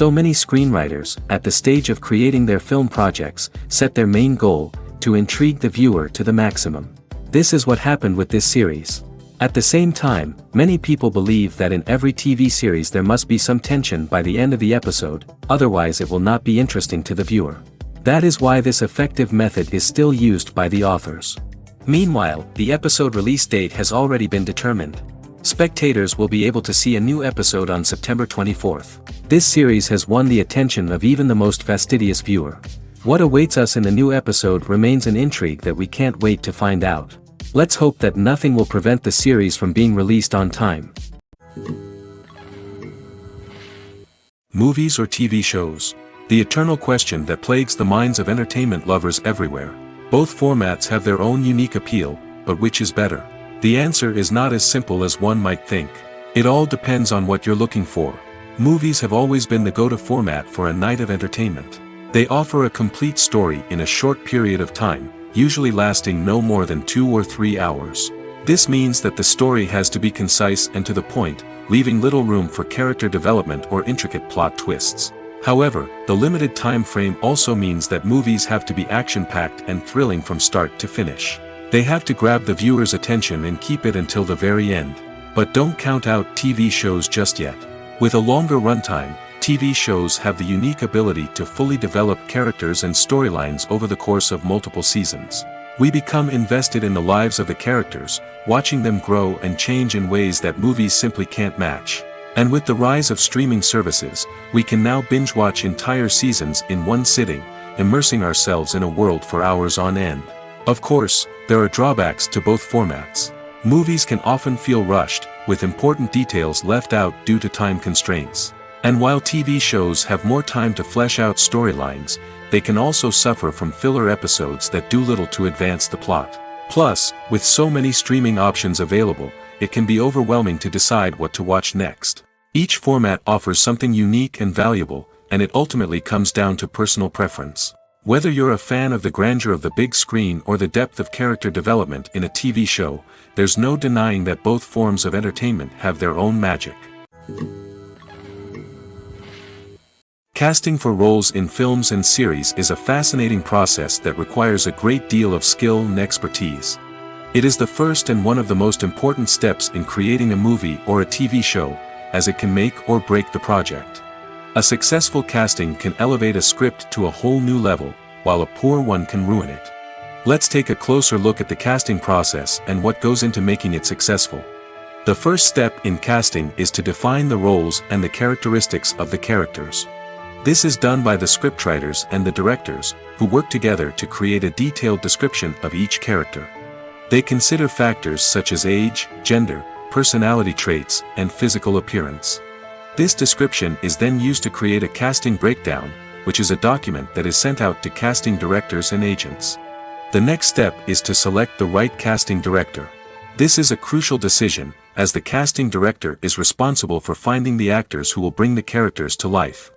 So many screenwriters, at the stage of creating their film projects, set their main goal, to intrigue the viewer to the maximum. This is what happened with this series. At the same time, many people believe that in every TV series there must be some tension by the end of the episode, otherwise it will not be interesting to the viewer. That is why this effective method is still used by the authors. Meanwhile, the episode release date has already been determined. Spectators will be able to see a new episode on September 24th. This series has won the attention of even the most fastidious viewer. What awaits us in the new episode remains an intrigue that we can't wait to find out. Let's hope that nothing will prevent the series from being released on time. Movies or TV shows? The eternal question that plagues the minds of entertainment lovers everywhere. Both formats have their own unique appeal, but which is better? The answer is not as simple as one might think. It all depends on what you're looking for. Movies have always been the go-to format for a night of entertainment. They offer a complete story in a short period of time, usually lasting no more than 2 or 3 hours. This means that the story has to be concise and to the point, leaving little room for character development or intricate plot twists. However, the limited time frame also means that movies have to be action-packed and thrilling from start to finish. They have to grab the viewer's attention and keep it until the very end. But don't count out TV shows just yet. With a longer runtime, TV shows have the unique ability to fully develop characters and storylines over the course of multiple seasons. We become invested in the lives of the characters, watching them grow and change in ways that movies simply can't match. And with the rise of streaming services, we can now binge-watch entire seasons in one sitting, immersing ourselves in a world for hours on end. Of course, there are drawbacks to both formats. Movies can often feel rushed, with important details left out due to time constraints. And while TV shows have more time to flesh out storylines, they can also suffer from filler episodes that do little to advance the plot. Plus, with so many streaming options available, it can be overwhelming to decide what to watch next. Each format offers something unique and valuable, and it ultimately comes down to personal preference. Whether you're a fan of the grandeur of the big screen or the depth of character development in a TV show, there's no denying that both forms of entertainment have their own magic. Casting for roles in films and series is a fascinating process that requires a great deal of skill and expertise. It is the first and one of the most important steps in creating a movie or a TV show, as it can make or break the project. A successful casting can elevate a script to a whole new level, while a poor one can ruin it. Let's take a closer look at the casting process and what goes into making it successful. The first step in casting is to define the roles and the characteristics of the characters. This is done by the scriptwriters and the directors, who work together to create a detailed description of each character. They consider factors such as age, gender, personality traits, and physical appearance. This description is then used to create a casting breakdown, which is a document that is sent out to casting directors and agents. The next step is to select the right casting director. This is a crucial decision, as the casting director is responsible for finding the actors who will bring the characters to life.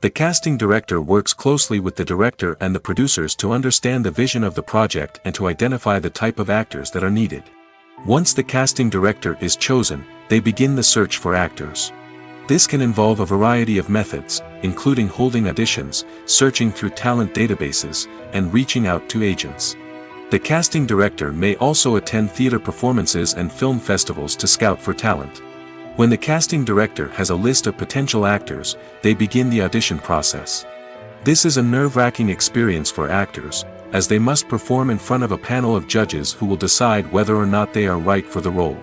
The casting director works closely with the director and the producers to understand the vision of the project and to identify the type of actors that are needed. Once the casting director is chosen, they begin the search for actors. This can involve a variety of methods, including holding auditions, searching through talent databases, and reaching out to agents. The casting director may also attend theater performances and film festivals to scout for talent. When the casting director has a list of potential actors, they begin the audition process. This is a nerve-wracking experience for actors, as they must perform in front of a panel of judges who will decide whether or not they are right for the role.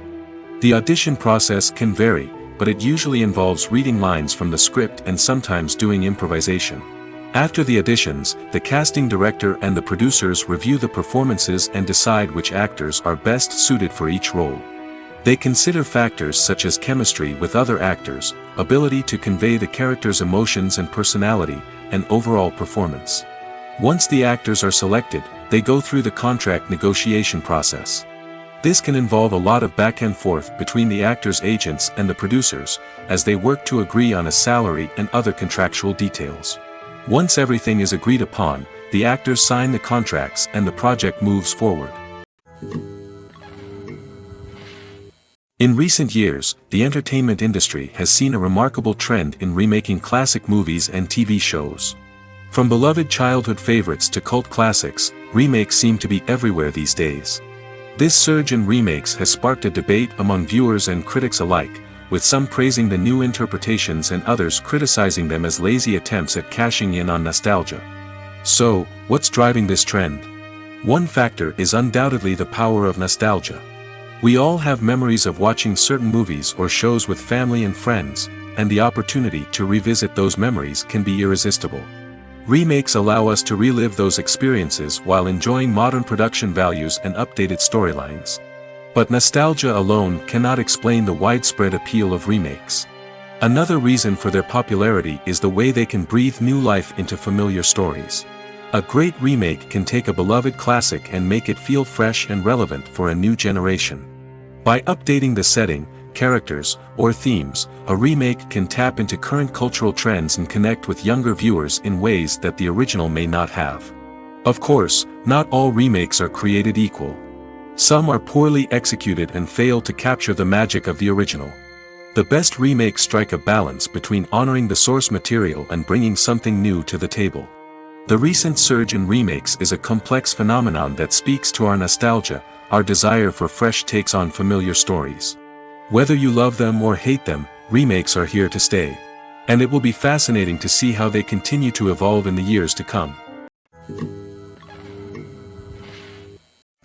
The audition process can vary, but it usually involves reading lines from the script and sometimes doing improvisation. After the auditions, the casting director and the producers review the performances and decide which actors are best suited for each role. They consider factors such as chemistry with other actors, ability to convey the character's emotions and personality, and overall performance. Once the actors are selected, they go through the contract negotiation process. This can involve a lot of back and forth between the actors' agents and the producers, as they work to agree on a salary and other contractual details. Once everything is agreed upon, the actors sign the contracts and the project moves forward. In recent years, the entertainment industry has seen a remarkable trend in remaking classic movies and TV shows. From beloved childhood favorites to cult classics, remakes seem to be everywhere these days. This surge in remakes has sparked a debate among viewers and critics alike, with some praising the new interpretations and others criticizing them as lazy attempts at cashing in on nostalgia. So, what's driving this trend? One factor is undoubtedly the power of nostalgia. We all have memories of watching certain movies or shows with family and friends, and the opportunity to revisit those memories can be irresistible. Remakes allow us to relive those experiences while enjoying modern production values and updated storylines. But nostalgia alone cannot explain the widespread appeal of remakes. Another reason for their popularity is the way they can breathe new life into familiar stories. A great remake can take a beloved classic and make it feel fresh and relevant for a new generation. By updating the setting, characters, or themes, a remake can tap into current cultural trends and connect with younger viewers in ways that the original may not have. Of course, not all remakes are created equal. Some are poorly executed and fail to capture the magic of the original. The best remakes strike a balance between honoring the source material and bringing something new to the table. The recent surge in remakes is a complex phenomenon that speaks to our nostalgia, our desire for fresh takes on familiar stories. Whether you love them or hate them, remakes are here to stay. And it will be fascinating to see how they continue to evolve in the years to come.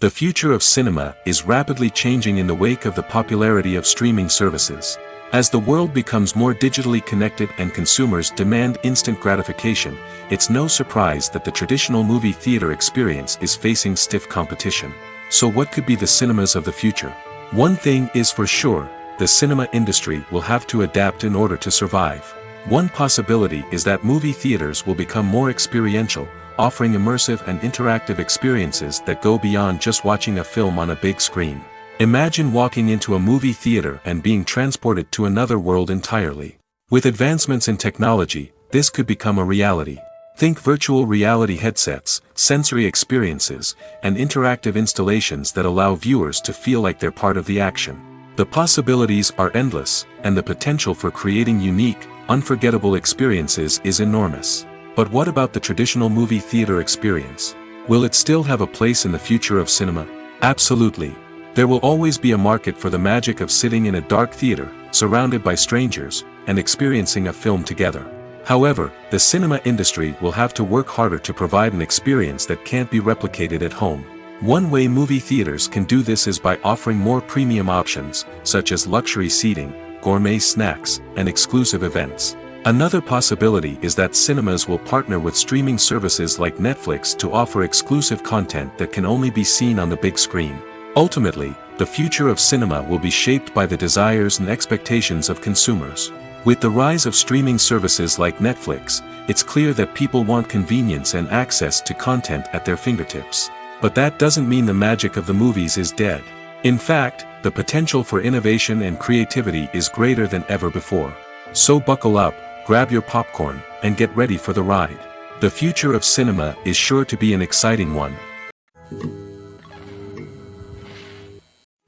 The future of cinema is rapidly changing in the wake of the popularity of streaming services. As the world becomes more digitally connected and consumers demand instant gratification, it's no surprise that the traditional movie theater experience is facing stiff competition. So what could be the cinemas of the future? One thing is for sure, the cinema industry will have to adapt in order to survive. One possibility is that movie theaters will become more experiential, offering immersive and interactive experiences that go beyond just watching a film on a big screen. Imagine walking into a movie theater and being transported to another world entirely. With advancements in technology, this could become a reality. Think virtual reality headsets, sensory experiences, and interactive installations that allow viewers to feel like they're part of the action. The possibilities are endless, and the potential for creating unique, unforgettable experiences is enormous. But what about the traditional movie theater experience? Will it still have a place in the future of cinema? Absolutely. There will always be a market for the magic of sitting in a dark theater, surrounded by strangers, and experiencing a film together. However, the cinema industry will have to work harder to provide an experience that can't be replicated at home. One way movie theaters can do this is by offering more premium options, such as luxury seating, gourmet snacks, and exclusive events. Another possibility is that cinemas will partner with streaming services like Netflix to offer exclusive content that can only be seen on the big screen. Ultimately, the future of cinema will be shaped by the desires and expectations of consumers. With the rise of streaming services like Netflix, it's clear that people want convenience and access to content at their fingertips. But that doesn't mean the magic of the movies is dead. In fact, the potential for innovation and creativity is greater than ever before. So buckle up, grab your popcorn, and get ready for the ride. The future of cinema is sure to be an exciting one.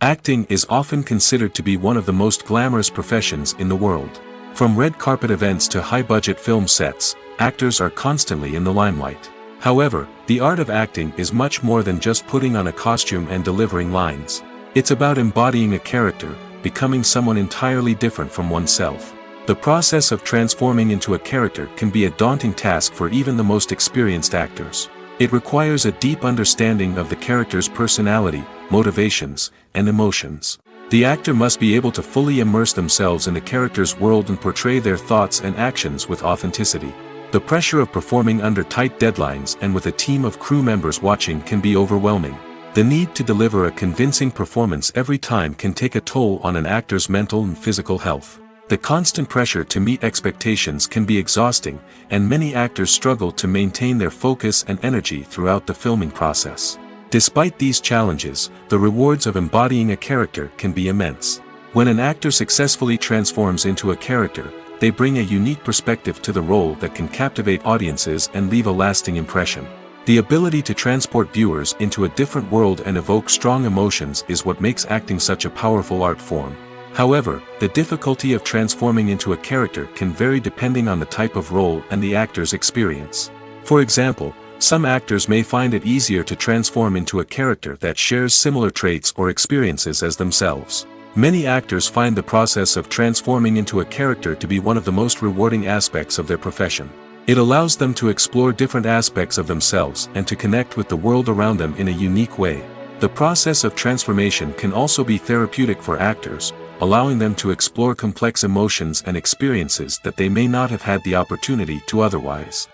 Acting is often considered to be one of the most glamorous professions in the world. From red carpet events to high-budget film sets, actors are constantly in the limelight. However, the art of acting is much more than just putting on a costume and delivering lines. It's about embodying a character, becoming someone entirely different from oneself. The process of transforming into a character can be a daunting task for even the most experienced actors. It requires a deep understanding of the character's personality, motivations, and emotions. The actor must be able to fully immerse themselves in the character's world and portray their thoughts and actions with authenticity. The pressure of performing under tight deadlines and with a team of crew members watching can be overwhelming. The need to deliver a convincing performance every time can take a toll on an actor's mental and physical health. The constant pressure to meet expectations can be exhausting, and many actors struggle to maintain their focus and energy throughout the filming process. Despite these challenges, the rewards of embodying a character can be immense. When an actor successfully transforms into a character, they bring a unique perspective to the role that can captivate audiences and leave a lasting impression. The ability to transport viewers into a different world and evoke strong emotions is what makes acting such a powerful art form. However, the difficulty of transforming into a character can vary depending on the type of role and the actor's experience. For example, some actors may find it easier to transform into a character that shares similar traits or experiences as themselves. Many actors find the process of transforming into a character to be one of the most rewarding aspects of their profession. It allows them to explore different aspects of themselves and to connect with the world around them in a unique way. The process of transformation can also be therapeutic for actors, allowing them to explore complex emotions and experiences that they may not have had the opportunity to otherwise.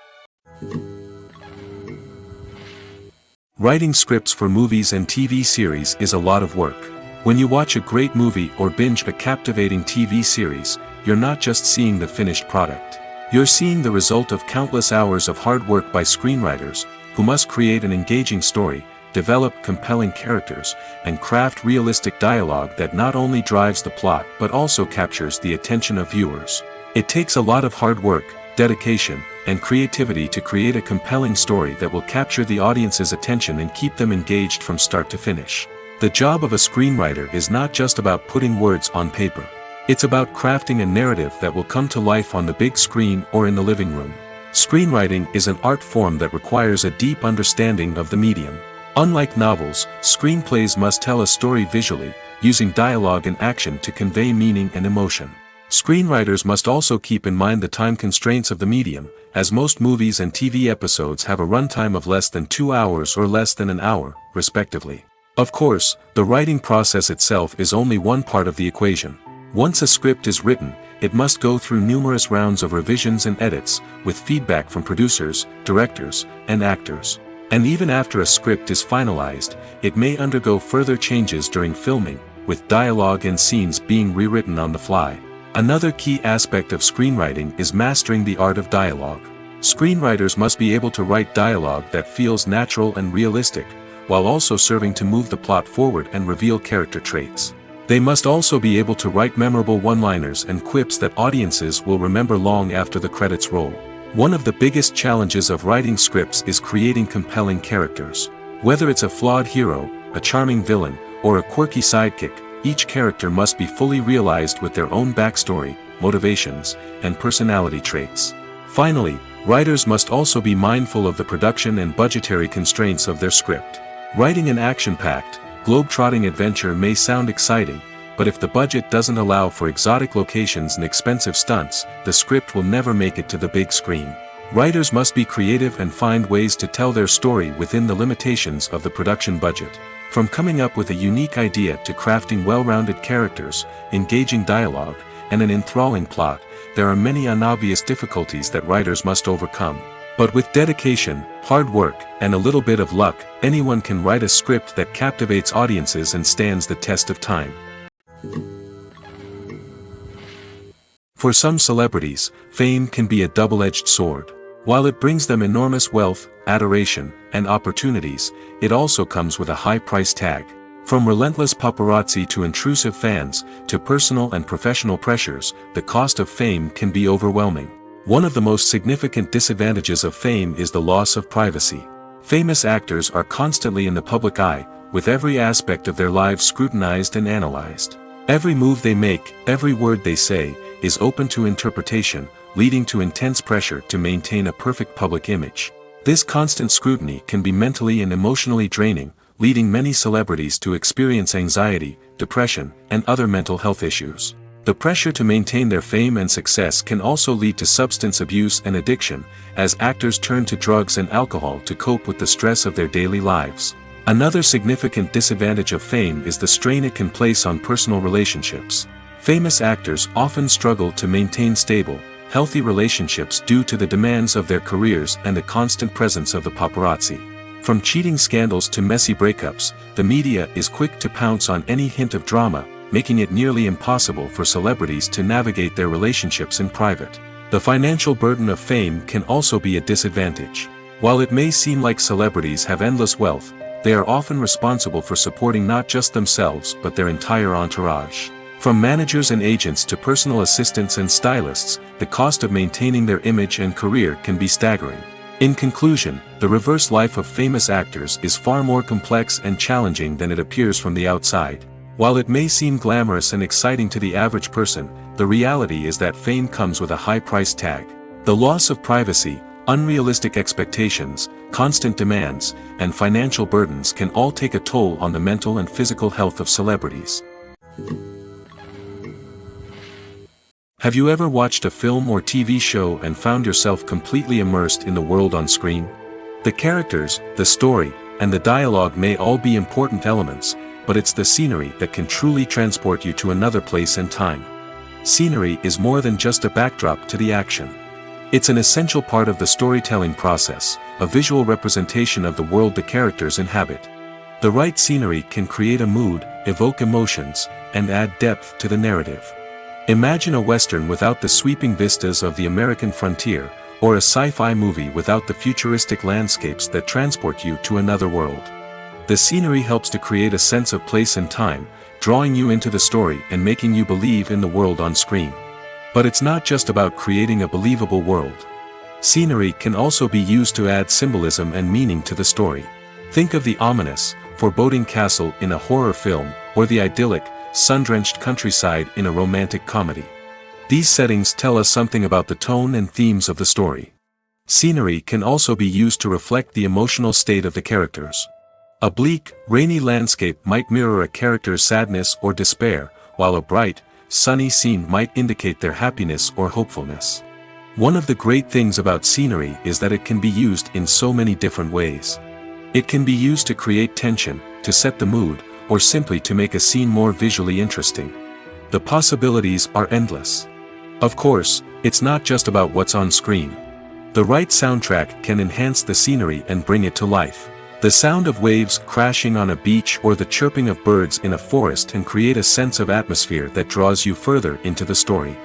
Writing scripts for movies and TV series is a lot of work. When you watch a great movie or binge a captivating TV series, you're not just seeing the finished product. You're seeing the result of countless hours of hard work by screenwriters, who must create an engaging story, develop compelling characters, and craft realistic dialogue that not only drives the plot but also captures the attention of viewers. It takes a lot of hard work, dedication, and creativity to create a compelling story that will capture the audience's attention and keep them engaged from start to finish. The job of a screenwriter is not just about putting words on paper. It's about crafting a narrative that will come to life on the big screen or in the living room. Screenwriting is an art form that requires a deep understanding of the medium. Unlike novels, screenplays must tell a story visually, using dialogue and action to convey meaning and emotion. Screenwriters must also keep in mind the time constraints of the medium, as most movies and TV episodes have a runtime of less than 2 hours or less than an hour, respectively. Of course, the writing process itself is only one part of the equation. Once a script is written, it must go through numerous rounds of revisions and edits, with feedback from producers, directors, and actors. And even after a script is finalized, it may undergo further changes during filming, with dialogue and scenes being rewritten on the fly. Another key aspect of screenwriting is mastering the art of dialogue. Screenwriters must be able to write dialogue that feels natural and realistic, while also serving to move the plot forward and reveal character traits. They must also be able to write memorable one-liners and quips that audiences will remember long after the credits roll. One of the biggest challenges of writing scripts is creating compelling characters. Whether it's a flawed hero, a charming villain, or a quirky sidekick, each character must be fully realized with their own backstory, motivations, and personality traits. Finally, writers must also be mindful of the production and budgetary constraints of their script. Writing an action-packed, globe-trotting adventure may sound exciting, but if the budget doesn't allow for exotic locations and expensive stunts, the script will never make it to the big screen. Writers must be creative and find ways to tell their story within the limitations of the production budget. From coming up with a unique idea to crafting well-rounded characters, engaging dialogue, and an enthralling plot, there are many unobvious difficulties that writers must overcome. But with dedication, hard work, and a little bit of luck, anyone can write a script that captivates audiences and stands the test of time. For some celebrities, fame can be a double-edged sword. While it brings them enormous wealth, adoration, and opportunities, it also comes with a high price tag. From relentless paparazzi to intrusive fans, to personal and professional pressures, the cost of fame can be overwhelming. One of the most significant disadvantages of fame is the loss of privacy. Famous actors are constantly in the public eye, with every aspect of their lives scrutinized and analyzed. Every move they make, every word they say, is open to interpretation, leading to intense pressure to maintain a perfect public image. This constant scrutiny can be mentally and emotionally draining, leading many celebrities to experience anxiety, depression, and other mental health issues. The pressure to maintain their fame and success can also lead to substance abuse and addiction, as actors turn to drugs and alcohol to cope with the stress of their daily lives. Another significant disadvantage of fame is the strain it can place on personal relationships. Famous actors often struggle to maintain stable, healthy relationships due to the demands of their careers and the constant presence of the paparazzi. From cheating scandals to messy breakups, the media is quick to pounce on any hint of drama, making it nearly impossible for celebrities to navigate their relationships in private. The financial burden of fame can also be a disadvantage. While it may seem like celebrities have endless wealth, they are often responsible for supporting not just themselves but their entire entourage. From managers and agents to personal assistants and stylists, the cost of maintaining their image and career can be staggering. In conclusion, the reverse life of famous actors is far more complex and challenging than it appears from the outside. While it may seem glamorous and exciting to the average person, the reality is that fame comes with a high price tag. The loss of privacy, unrealistic expectations, constant demands, and financial burdens can all take a toll on the mental and physical health of celebrities. Have you ever watched a film or TV show and found yourself completely immersed in the world on screen? The characters, the story, and the dialogue may all be important elements, but it's the scenery that can truly transport you to another place and time. Scenery is more than just a backdrop to the action. It's an essential part of the storytelling process, a visual representation of the world the characters inhabit. The right scenery can create a mood, evoke emotions, and add depth to the narrative. Imagine a Western without the sweeping vistas of the American frontier, or a sci-fi movie without the futuristic landscapes that transport you to another world. The scenery helps to create a sense of place and time, drawing you into the story and making you believe in the world on screen. But it's not just about creating a believable world. Scenery can also be used to add symbolism and meaning to the story. Think of the ominous, foreboding castle in a horror film, or the idyllic, sun-drenched countryside in a romantic comedy. These settings tell us something about the tone and themes of the story. Scenery can also be used to reflect the emotional state of the characters. A bleak, rainy landscape might mirror a character's sadness or despair, while a bright, sunny scene might indicate their happiness or hopefulness. One of the great things about scenery is that it can be used in so many different ways. It can be used to create tension, to set the mood, or simply to make a scene more visually interesting. The possibilities are endless. Of course, it's not just about what's on screen. The right soundtrack can enhance the scenery and bring it to life. The sound of waves crashing on a beach or the chirping of birds in a forest can create a sense of atmosphere that draws you further into the story.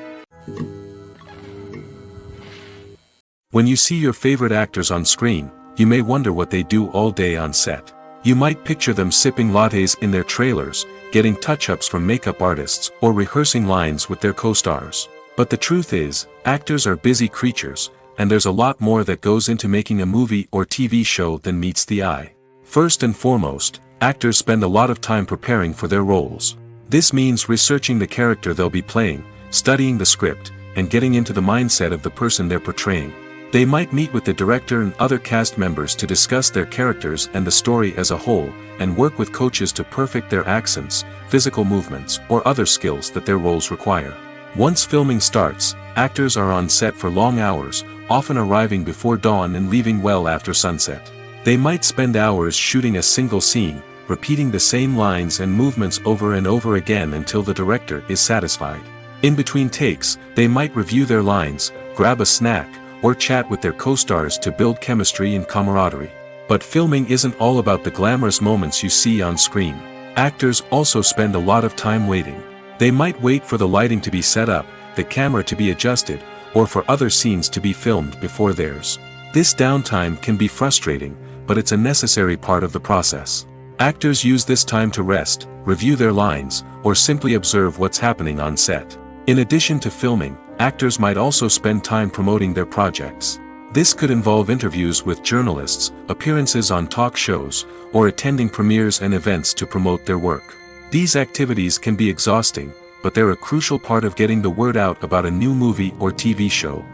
When you see your favorite actors on screen, you may wonder what they do all day on set. You might picture them sipping lattes in their trailers, getting touch-ups from makeup artists, or rehearsing lines with their co-stars. But the truth is, actors are busy creatures, and there's a lot more that goes into making a movie or TV show than meets the eye. First and foremost, actors spend a lot of time preparing for their roles. This means researching the character they'll be playing, studying the script, and getting into the mindset of the person they're portraying. They might meet with the director and other cast members to discuss their characters and the story as a whole, and work with coaches to perfect their accents, physical movements, or other skills that their roles require. Once filming starts, actors are on set for long hours, often arriving before dawn and leaving well after sunset. They might spend hours shooting a single scene, repeating the same lines and movements over and over again until the director is satisfied. In between takes, they might review their lines, grab a snack, or chat with their co-stars to build chemistry and camaraderie. But filming isn't all about the glamorous moments you see on screen. Actors also spend a lot of time waiting. They might wait for the lighting to be set up, the camera to be adjusted, or for other scenes to be filmed before theirs. This downtime can be frustrating, but it's a necessary part of the process. Actors use this time to rest, review their lines, or simply observe what's happening on set. In addition to filming, actors might also spend time promoting their projects. This could involve interviews with journalists, appearances on talk shows, or attending premieres and events to promote their work. These activities can be exhausting, but they're a crucial part of getting the word out about a new movie or TV show.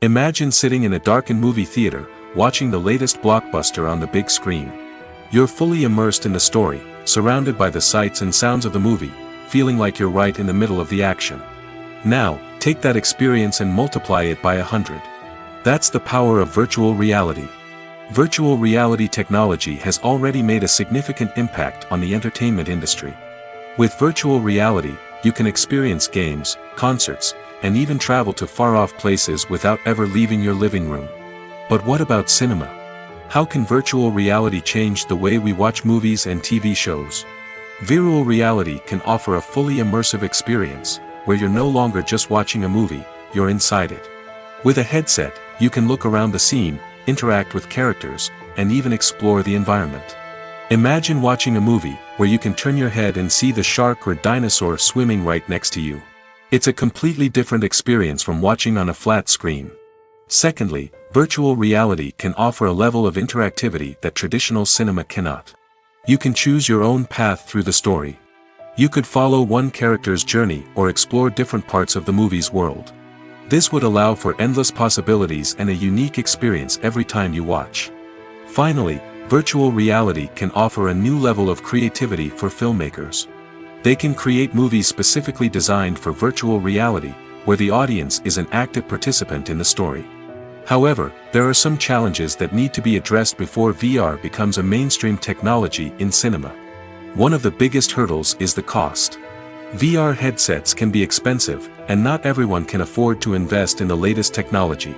Imagine sitting in a darkened movie theater, watching the latest blockbuster on the big screen. You're fully immersed in the story, surrounded by the sights and sounds of the movie, feeling like you're right in the middle of the action. Now, take that experience and multiply it by 100. That's the power of virtual reality. Virtual reality technology has already made a significant impact on the entertainment industry. With virtual reality, you can experience games, concerts, and even travel to far-off places without ever leaving your living room. But what about cinema? How can virtual reality change the way we watch movies and TV shows? Virtual reality can offer a fully immersive experience, where you're no longer just watching a movie, you're inside it. With a headset, you can look around the scene, interact with characters, and even explore the environment. Imagine watching a movie, where you can turn your head and see the shark or dinosaur swimming right next to you. It's a completely different experience from watching on a flat screen. Secondly, virtual reality can offer a level of interactivity that traditional cinema cannot. You can choose your own path through the story. You could follow one character's journey or explore different parts of the movie's world. This would allow for endless possibilities and a unique experience every time you watch. Finally, virtual reality can offer a new level of creativity for filmmakers. They can create movies specifically designed for virtual reality, where the audience is an active participant in the story. However, there are some challenges that need to be addressed before VR becomes a mainstream technology in cinema. One of the biggest hurdles is the cost. VR headsets can be expensive, and not everyone can afford to invest in the latest technology.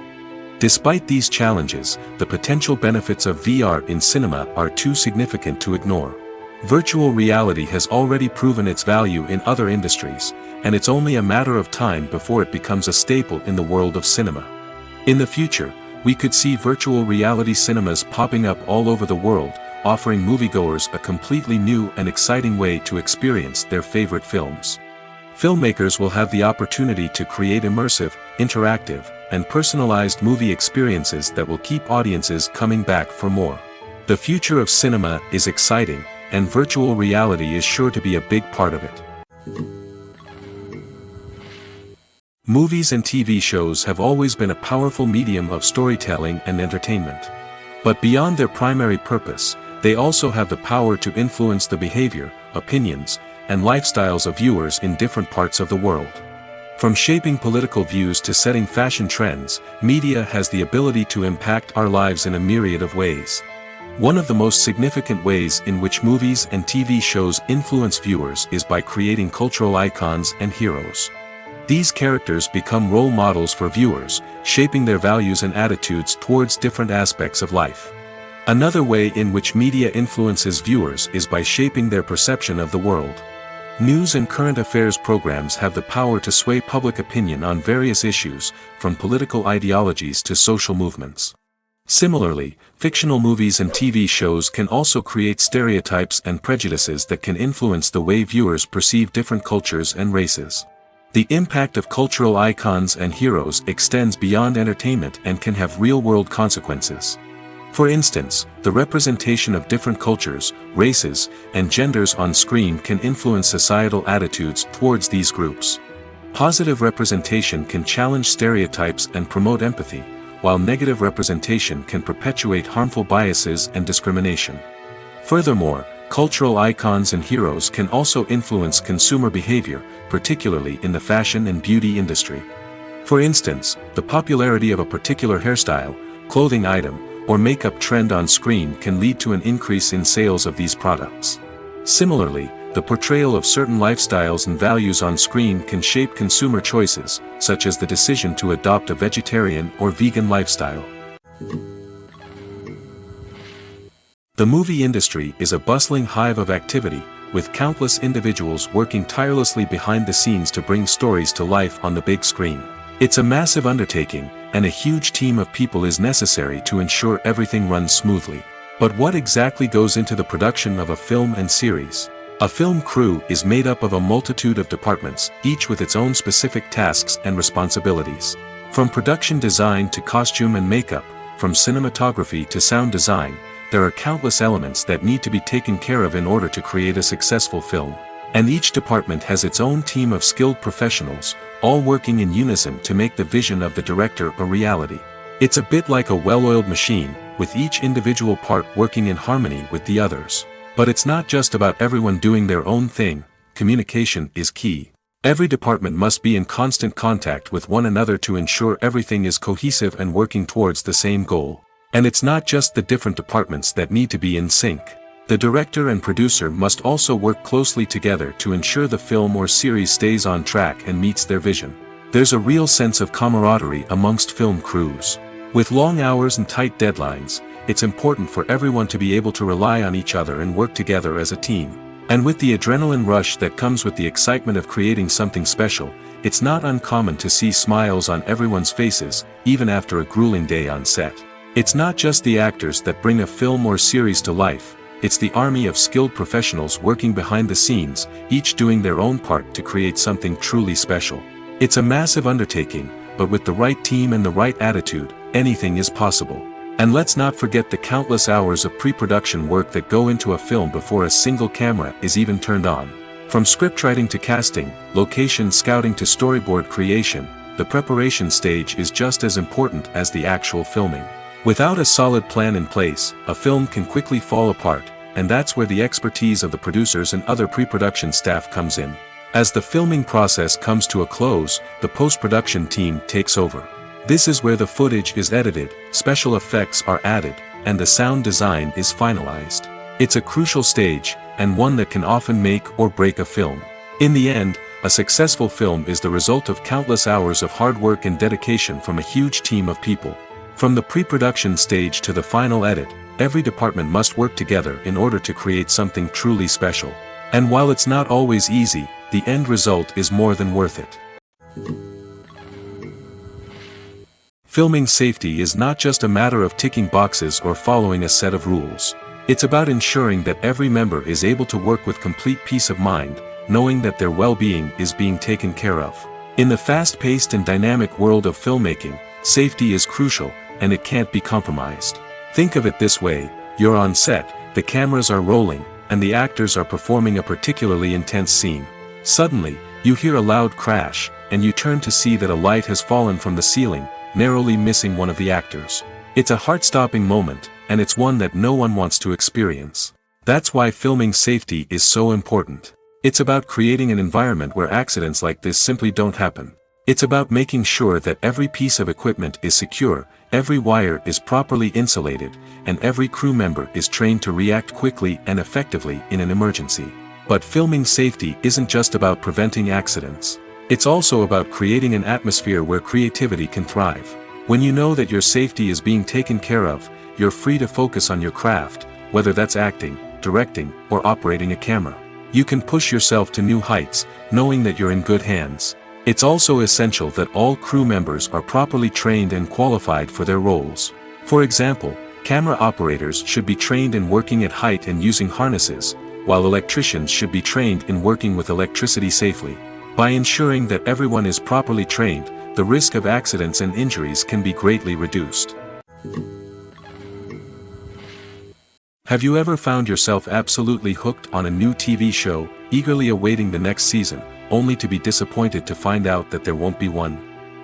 Despite these challenges, the potential benefits of VR in cinema are too significant to ignore. Virtual reality has already proven its value in other industries, and it's only a matter of time before it becomes a staple in the world of cinema. In the future, we could see virtual reality cinemas popping up all over the world, offering moviegoers a completely new and exciting way to experience their favorite films. Filmmakers will have the opportunity to create immersive, interactive, and personalized movie experiences that will keep audiences coming back for more. The future of cinema is exciting, and virtual reality is sure to be a big part of it. Movies and TV shows have always been a powerful medium of storytelling and entertainment. But beyond their primary purpose, they also have the power to influence the behavior, opinions, and lifestyles of viewers in different parts of the world. From shaping political views to setting fashion trends, media has the ability to impact our lives in a myriad of ways. One of the most significant ways in which movies and TV shows influence viewers is by creating cultural icons and heroes. These characters become role models for viewers, shaping their values and attitudes towards different aspects of life. Another way in which media influences viewers is by shaping their perception of the world. News and current affairs programs have the power to sway public opinion on various issues, from political ideologies to social movements. Similarly, fictional movies and TV shows can also create stereotypes and prejudices that can influence the way viewers perceive different cultures and races. The impact of cultural icons and heroes extends beyond entertainment and can have real-world consequences. For instance, the representation of different cultures, races, and genders on screen can influence societal attitudes towards these groups. Positive representation can challenge stereotypes and promote empathy, while negative representation can perpetuate harmful biases and discrimination. Furthermore, cultural icons and heroes can also influence consumer behavior, particularly in the fashion and beauty industry. For instance, the popularity of a particular hairstyle, clothing item, or makeup trend on screen can lead to an increase in sales of these products. Similarly, the portrayal of certain lifestyles and values on screen can shape consumer choices, such as the decision to adopt a vegetarian or vegan lifestyle. The movie industry is a bustling hive of activity, with countless individuals working tirelessly behind the scenes to bring stories to life on the big screen. It's a massive undertaking, and a huge team of people is necessary to ensure everything runs smoothly. But what exactly goes into the production of a film and series? A film crew is made up of a multitude of departments, each with its own specific tasks and responsibilities. From production design to costume and makeup, from cinematography to sound design, there are countless elements that need to be taken care of in order to create a successful film. And each department has its own team of skilled professionals, all working in unison to make the vision of the director a reality. It's a bit like a well-oiled machine, with each individual part working in harmony with the others. But it's not just about everyone doing their own thing. Communication is key. Every department must be in constant contact with one another to ensure everything is cohesive and working towards the same goal. And it's not just the different departments that need to be in sync. The director and producer must also work closely together to ensure the film or series stays on track and meets their vision. There's a real sense of camaraderie amongst film crews. With long hours and tight deadlines, it's important for everyone to be able to rely on each other and work together as a team. And with the adrenaline rush that comes with the excitement of creating something special, it's not uncommon to see smiles on everyone's faces, even after a grueling day on set. It's not just the actors that bring a film or series to life, it's the army of skilled professionals working behind the scenes, each doing their own part to create something truly special. It's a massive undertaking, but with the right team and the right attitude, anything is possible. And let's not forget the countless hours of pre-production work that go into a film before a single camera is even turned on. From scriptwriting to casting, location scouting to storyboard creation, the preparation stage is just as important as the actual filming. Without a solid plan in place, a film can quickly fall apart, and that's where the expertise of the producers and other pre-production staff comes in. As the filming process comes to a close, the post-production team takes over. This is where the footage is edited, special effects are added, and the sound design is finalized. It's a crucial stage, and one that can often make or break a film. In the end, a successful film is the result of countless hours of hard work and dedication from a huge team of people. From the pre-production stage to the final edit, every department must work together in order to create something truly special. And while it's not always easy, the end result is more than worth it. Filming safety is not just a matter of ticking boxes or following a set of rules. It's about ensuring that every member is able to work with complete peace of mind, knowing that their well-being is being taken care of. In the fast-paced and dynamic world of filmmaking, safety is crucial, and it can't be compromised. Think of it this way: you're on set, the cameras are rolling, and the actors are performing a particularly intense scene. Suddenly, you hear a loud crash, and you turn to see that a light has fallen from the ceiling, narrowly missing one of the actors. It's a heart-stopping moment, and it's one that no one wants to experience. That's why filming safety is so important. It's about creating an environment where accidents like this simply don't happen. It's about making sure that every piece of equipment is secure, every wire is properly insulated, and every crew member is trained to react quickly and effectively in an emergency. But filming safety isn't just about preventing accidents. It's also about creating an atmosphere where creativity can thrive. When you know that your safety is being taken care of, you're free to focus on your craft, whether that's acting, directing, or operating a camera. You can push yourself to new heights, knowing that you're in good hands. It's also essential that all crew members are properly trained and qualified for their roles. For example, camera operators should be trained in working at height and using harnesses, while electricians should be trained in working with electricity safely. By ensuring that everyone is properly trained, the risk of accidents and injuries can be greatly reduced. Have you ever found yourself absolutely hooked on a new TV show, eagerly awaiting the next season, only to be disappointed to find out that there won't be one?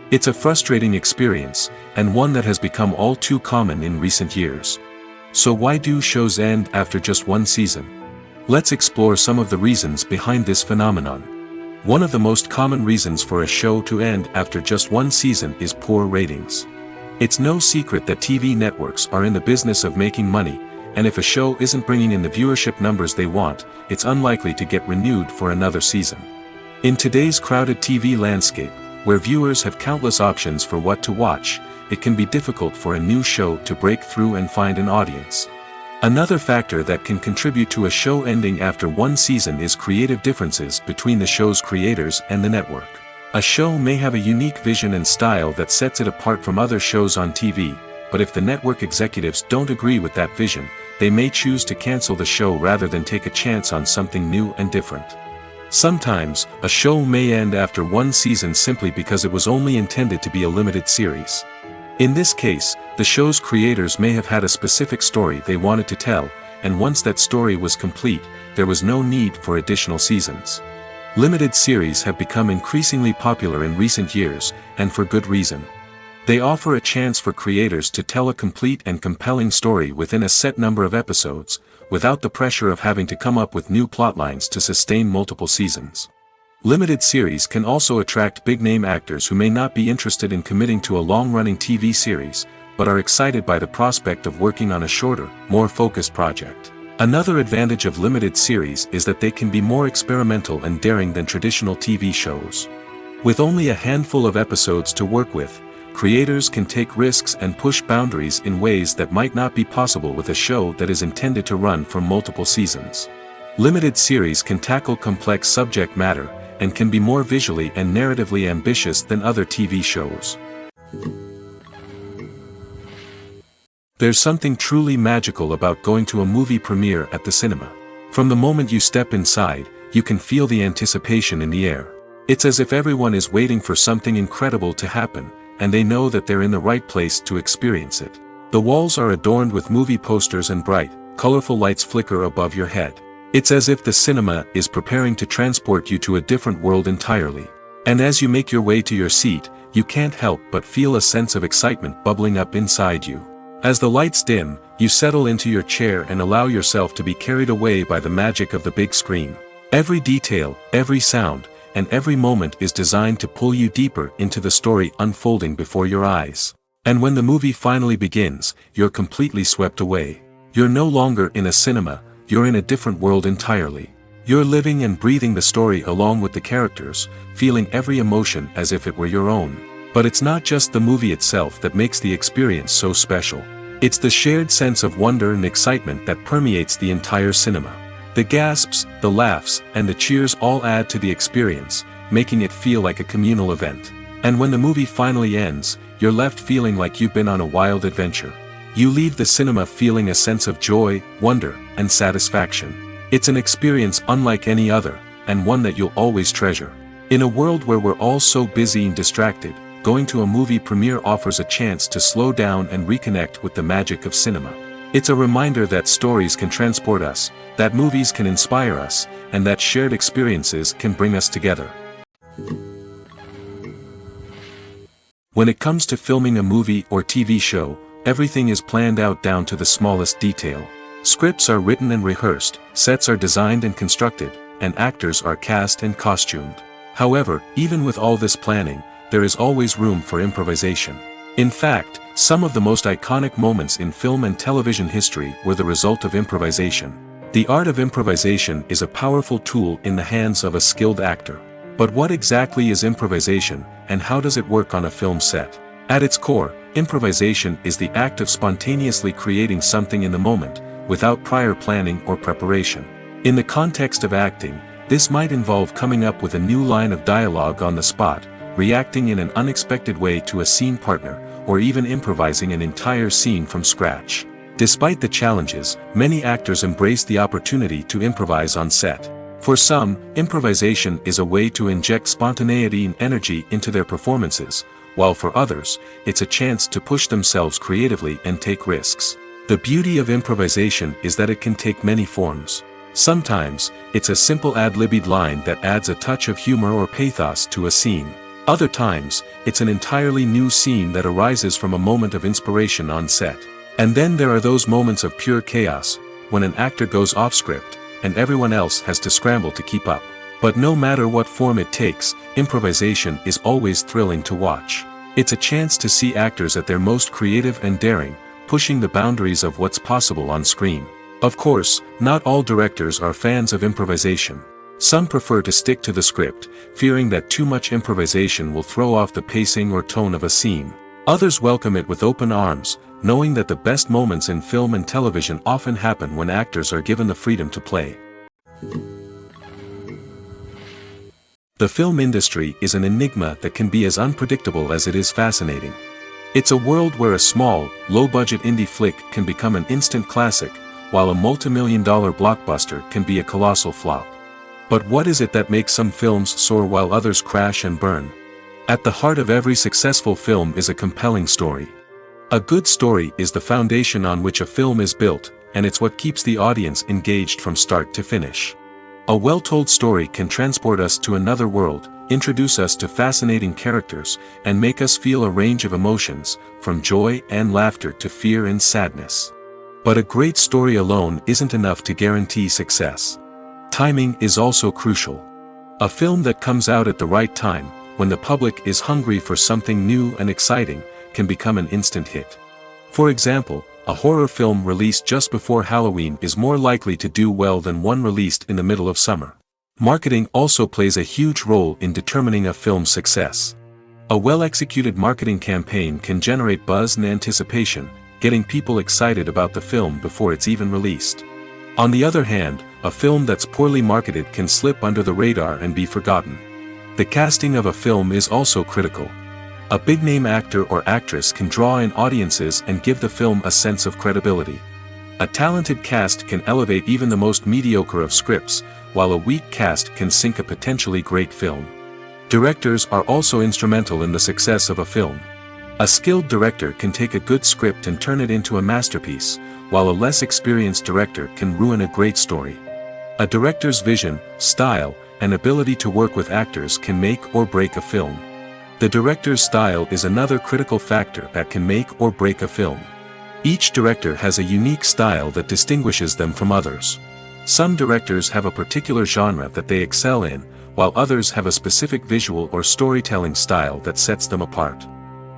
It's a frustrating experience, and one that has become all too common in recent years. So why do shows end after just one season? Let's explore some of the reasons behind this phenomenon. One of the most common reasons for a show to end after just one season is poor ratings. It's no secret that TV networks are in the business of making money, and if a show isn't bringing in the viewership numbers they want, it's unlikely to get renewed for another season. In today's crowded TV landscape, where viewers have countless options for what to watch, it can be difficult for a new show to break through and find an audience. Another factor that can contribute to a show ending after one season is creative differences between the show's creators and the network. A show may have a unique vision and style that sets it apart from other shows on TV, but if the network executives don't agree with that vision, they may choose to cancel the show rather than take a chance on something new and different. Sometimes, a show may end after one season simply because it was only intended to be a limited series. In this case, the show's creators may have had a specific story they wanted to tell, and once that story was complete, there was no need for additional seasons. Limited series have become increasingly popular in recent years, and for good reason. They offer a chance for creators to tell a complete and compelling story within a set number of episodes, without the pressure of having to come up with new plotlines to sustain multiple seasons. Limited series can also attract big-name actors who may not be interested in committing to a long-running TV series, but are excited by the prospect of working on a shorter, more focused project. Another advantage of limited series is that they can be more experimental and daring than traditional TV shows. With only a handful of episodes to work with, creators can take risks and push boundaries in ways that might not be possible with a show that is intended to run for multiple seasons. Limited series can tackle complex subject matter, and can be more visually and narratively ambitious than other TV shows. There's something truly magical about going to a movie premiere at the cinema. From the moment you step inside, you can feel the anticipation in the air. It's as if everyone is waiting for something incredible to happen, and they know that they're in the right place to experience it. The walls are adorned with movie posters and bright, colorful lights flicker above your head. It's as if the cinema is preparing to transport you to a different world entirely. And as you make your way to your seat, you can't help but feel a sense of excitement bubbling up inside you. As the lights dim, you settle into your chair and allow yourself to be carried away by the magic of the big screen. Every detail, every sound, and every moment is designed to pull you deeper into the story unfolding before your eyes. And when the movie finally begins, you're completely swept away. You're no longer in a cinema, you're in a different world entirely. You're living and breathing the story along with the characters, feeling every emotion as if it were your own. But it's not just the movie itself that makes the experience so special. It's the shared sense of wonder and excitement that permeates the entire cinema. The gasps, the laughs, and the cheers all add to the experience, making it feel like a communal event. And when the movie finally ends, you're left feeling like you've been on a wild adventure. You leave the cinema feeling a sense of joy, wonder, and satisfaction. It's an experience unlike any other, and one that you'll always treasure. In a world where we're all so busy and distracted, going to a movie premiere offers a chance to slow down and reconnect with the magic of cinema. It's a reminder that stories can transport us, that movies can inspire us, and that shared experiences can bring us together. When it comes to filming a movie or TV show, everything is planned out down to the smallest detail. Scripts are written and rehearsed, sets are designed and constructed, and actors are cast and costumed. However, even with all this planning, there is always room for improvisation. In fact, some of the most iconic moments in film and television history were the result of improvisation. The art of improvisation is a powerful tool in the hands of a skilled actor. But what exactly is improvisation, and how does it work on a film set? At its core, improvisation is the act of spontaneously creating something in the moment, without prior planning or preparation. In the context of acting, this might involve coming up with a new line of dialogue on the spot, reacting in an unexpected way to a scene partner, or even improvising an entire scene from scratch. Despite the challenges, many actors embrace the opportunity to improvise on set. For some, improvisation is a way to inject spontaneity and energy into their performances, while for others, it's a chance to push themselves creatively and take risks. The beauty of improvisation is that it can take many forms. Sometimes, it's a simple ad-libbed line that adds a touch of humor or pathos to a scene. Other times, it's an entirely new scene that arises from a moment of inspiration on set. And then there are those moments of pure chaos, when an actor goes off script, and everyone else has to scramble to keep up. But no matter what form it takes, improvisation is always thrilling to watch. It's a chance to see actors at their most creative and daring, pushing the boundaries of what's possible on screen. Of course, not all directors are fans of improvisation. Some prefer to stick to the script, fearing that too much improvisation will throw off the pacing or tone of a scene. Others welcome it with open arms, knowing that the best moments in film and television often happen when actors are given the freedom to play. The film industry is an enigma that can be as unpredictable as it is fascinating. It's a world where a small, low-budget indie flick can become an instant classic, while a multi-million-dollar blockbuster can be a colossal flop. But what is it that makes some films soar while others crash and burn? At the heart of every successful film is a compelling story. A good story is the foundation on which a film is built, and it's what keeps the audience engaged from start to finish. A well-told story can transport us to another world, introduce us to fascinating characters, and make us feel a range of emotions, from joy and laughter to fear and sadness. But a great story alone isn't enough to guarantee success. Timing is also crucial. A film that comes out at the right time, when the public is hungry for something new and exciting, can become an instant hit. For example, a horror film released just before Halloween is more likely to do well than one released in the middle of summer. Marketing also plays a huge role in determining a film's success. A well-executed marketing campaign can generate buzz and anticipation, getting people excited about the film before it's even released. On the other hand, a film that's poorly marketed can slip under the radar and be forgotten. The casting of a film is also critical. A big-name actor or actress can draw in audiences and give the film a sense of credibility. A talented cast can elevate even the most mediocre of scripts, while a weak cast can sink a potentially great film. Directors are also instrumental in the success of a film. A skilled director can take a good script and turn it into a masterpiece, while a less experienced director can ruin a great story. A director's vision, style, and ability to work with actors can make or break a film. The director's style is another critical factor that can make or break a film. Each director has a unique style that distinguishes them from others. Some directors have a particular genre that they excel in, while others have a specific visual or storytelling style that sets them apart.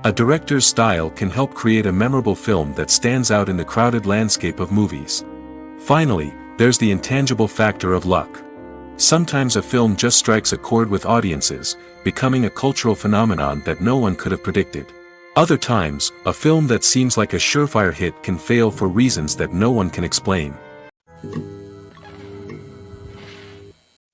A director's style can help create a memorable film that stands out in the crowded landscape of movies. Finally, there's the intangible factor of luck. Sometimes a film just strikes a chord with audiences, becoming a cultural phenomenon that no one could have predicted. Other times, a film that seems like a surefire hit can fail for reasons that no one can explain.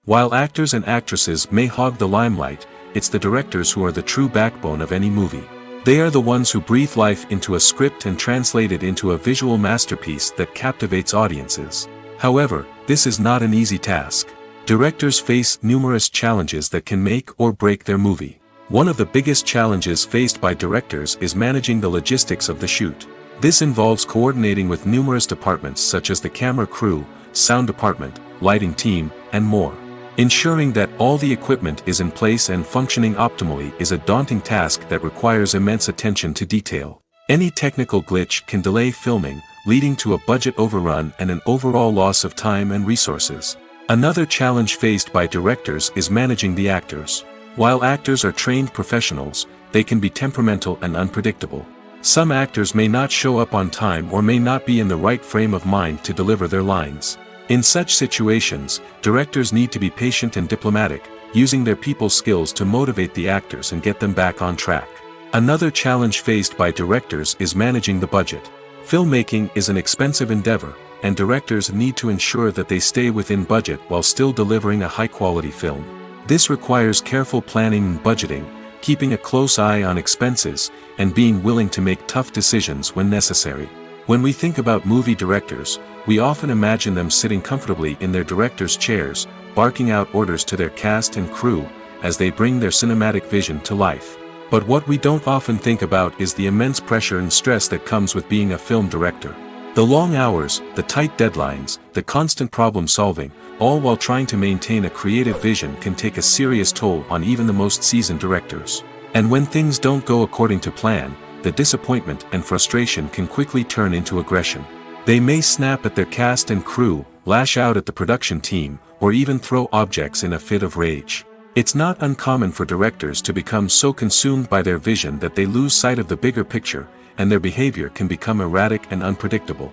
While actors and actresses may hog the limelight, it's the directors who are the true backbone of any movie. They are the ones who breathe life into a script and translate it into a visual masterpiece that captivates audiences. However, this is not an easy task. Directors face numerous challenges that can make or break their movie. One of the biggest challenges faced by directors is managing the logistics of the shoot. This involves coordinating with numerous departments such as the camera crew, sound department, lighting team, and more. Ensuring that all the equipment is in place and functioning optimally is a daunting task that requires immense attention to detail. Any technical glitch can delay filming, leading to a budget overrun and an overall loss of time and resources. Another challenge faced by directors is managing the actors. While actors are trained professionals, they can be temperamental and unpredictable. Some actors may not show up on time or may not be in the right frame of mind to deliver their lines. In such situations, directors need to be patient and diplomatic, using their people skills to motivate the actors and get them back on track. Another challenge faced by directors is managing the budget. Filmmaking is an expensive endeavor, and directors need to ensure that they stay within budget while still delivering a high-quality film. This requires careful planning and budgeting, keeping a close eye on expenses, and being willing to make tough decisions when necessary. When we think about movie directors, we often imagine them sitting comfortably in their director's chairs, barking out orders to their cast and crew, as they bring their cinematic vision to life. But what we don't often think about is the immense pressure and stress that comes with being a film director. The long hours, the tight deadlines, the constant problem solving, all while trying to maintain a creative vision can take a serious toll on even the most seasoned directors. And when things don't go according to plan, the disappointment and frustration can quickly turn into aggression. They may snap at their cast and crew, lash out at the production team, or even throw objects in a fit of rage. It's not uncommon for directors to become so consumed by their vision that they lose sight of the bigger picture, and their behavior can become erratic and unpredictable.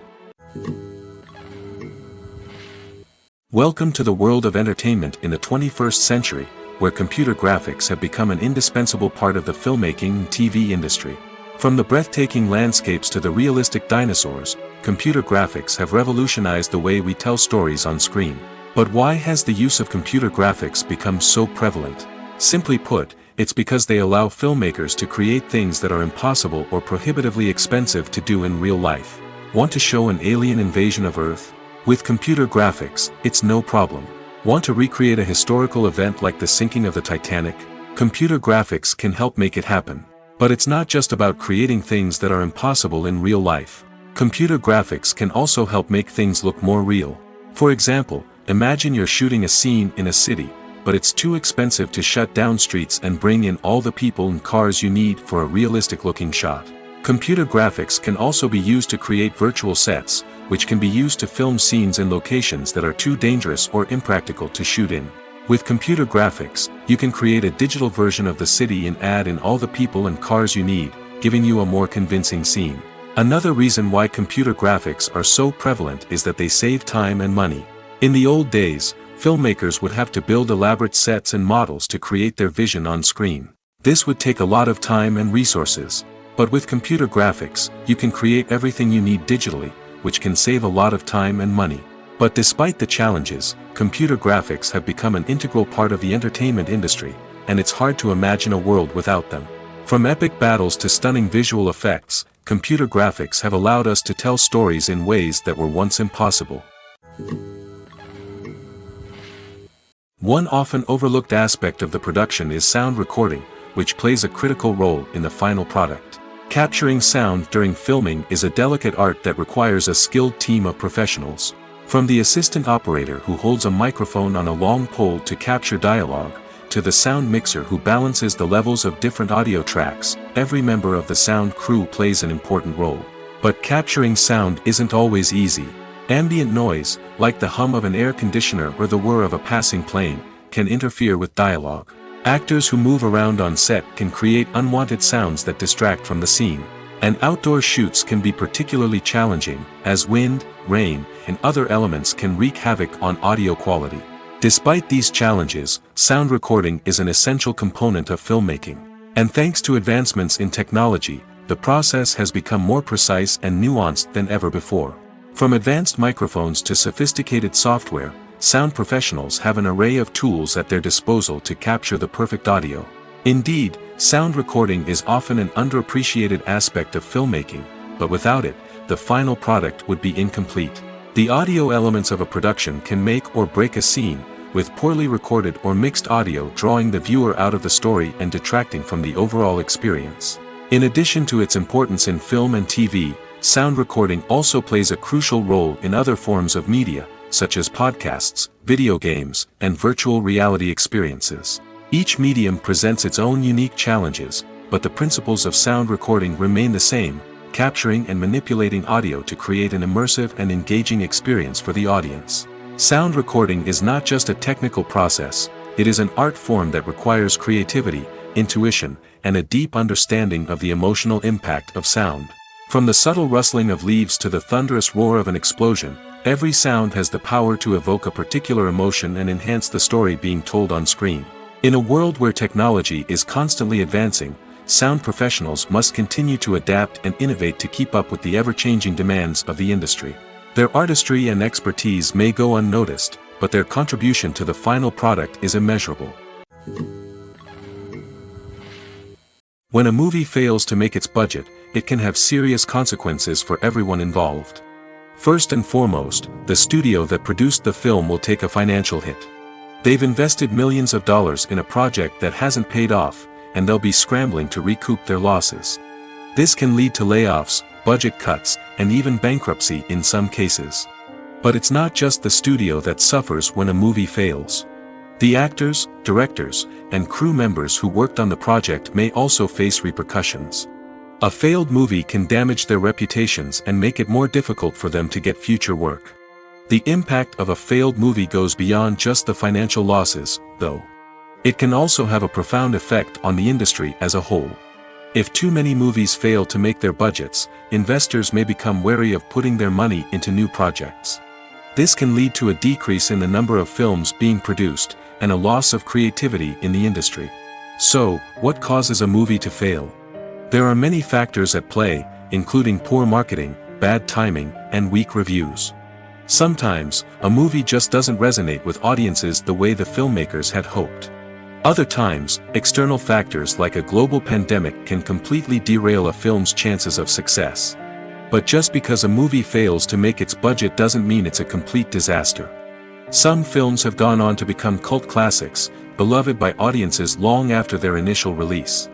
Welcome to the world of entertainment in the 21st century, where computer graphics have become an indispensable part of the filmmaking and TV industry. From the breathtaking landscapes to the realistic dinosaurs, computer graphics have revolutionized the way we tell stories on screen. But why has the use of computer graphics become so prevalent? Simply put, it's because they allow filmmakers to create things that are impossible or prohibitively expensive to do in real life. Want to show an alien invasion of Earth? With computer graphics, it's no problem. Want to recreate a historical event like the sinking of the Titanic? Computer graphics can help make it happen. But it's not just about creating things that are impossible in real life. Computer graphics can also help make things look more real. For example, imagine you're shooting a scene in a city, but it's too expensive to shut down streets and bring in all the people and cars you need for a realistic-looking shot. Computer graphics can also be used to create virtual sets, which can be used to film scenes in locations that are too dangerous or impractical to shoot in. With computer graphics, you can create a digital version of the city and add in all the people and cars you need, giving you a more convincing scene. Another reason why computer graphics are so prevalent is that they save time and money. In the old days, filmmakers would have to build elaborate sets and models to create their vision on screen. This would take a lot of time and resources. But with computer graphics, you can create everything you need digitally, which can save a lot of time and money. But despite the challenges, computer graphics have become an integral part of the entertainment industry, and it's hard to imagine a world without them. From epic battles to stunning visual effects, computer graphics have allowed us to tell stories in ways that were once impossible. One often overlooked aspect of the production is sound recording, which plays a critical role in the final product. Capturing sound during filming is a delicate art that requires a skilled team of professionals. From the assistant operator who holds a microphone on a long pole to capture dialogue, to the sound mixer who balances the levels of different audio tracks, every member of the sound crew plays an important role. But capturing sound isn't always easy. Ambient noise, like the hum of an air conditioner or the whir of a passing plane, can interfere with dialogue. Actors who move around on set can create unwanted sounds that distract from the scene. And outdoor shoots can be particularly challenging, as wind, rain, and other elements can wreak havoc on audio quality. Despite these challenges, sound recording is an essential component of filmmaking. And thanks to advancements in technology, the process has become more precise and nuanced than ever before. From advanced microphones to sophisticated software, sound professionals have an array of tools at their disposal to capture the perfect audio. Indeed, sound recording is often an underappreciated aspect of filmmaking, but without it, the final product would be incomplete. The audio elements of a production can make or break a scene, with poorly recorded or mixed audio drawing the viewer out of the story and detracting from the overall experience. In addition to its importance in film and TV, sound recording also plays a crucial role in other forms of media, such as podcasts, video games, and virtual reality experiences. Each medium presents its own unique challenges, but the principles of sound recording remain the same, capturing and manipulating audio to create an immersive and engaging experience for the audience. Sound recording is not just a technical process, it is an art form that requires creativity, intuition, and a deep understanding of the emotional impact of sound. From the subtle rustling of leaves to the thunderous roar of an explosion, every sound has the power to evoke a particular emotion and enhance the story being told on screen. In a world where technology is constantly advancing, sound professionals must continue to adapt and innovate to keep up with the ever-changing demands of the industry. Their artistry and expertise may go unnoticed, but their contribution to the final product is immeasurable. When a movie fails to make its budget, it can have serious consequences for everyone involved. First and foremost, the studio that produced the film will take a financial hit. They've invested millions of dollars in a project that hasn't paid off, and they'll be scrambling to recoup their losses. This can lead to layoffs, budget cuts, and even bankruptcy in some cases. But it's not just the studio that suffers when a movie fails. The actors, directors, and crew members who worked on the project may also face repercussions. A failed movie can damage their reputations and make it more difficult for them to get future work. The impact of a failed movie goes beyond just the financial losses, though. It can also have a profound effect on the industry as a whole. If too many movies fail to make their budgets, investors may become wary of putting their money into new projects. This can lead to a decrease in the number of films being produced, and a loss of creativity in the industry. So, what causes a movie to fail? There are many factors at play, including poor marketing, bad timing, and weak reviews. Sometimes, a movie just doesn't resonate with audiences the way the filmmakers had hoped. Other times, external factors like a global pandemic can completely derail a film's chances of success. But just because a movie fails to make its budget doesn't mean it's a complete disaster. Some films have gone on to become cult classics, beloved by audiences long after their initial release.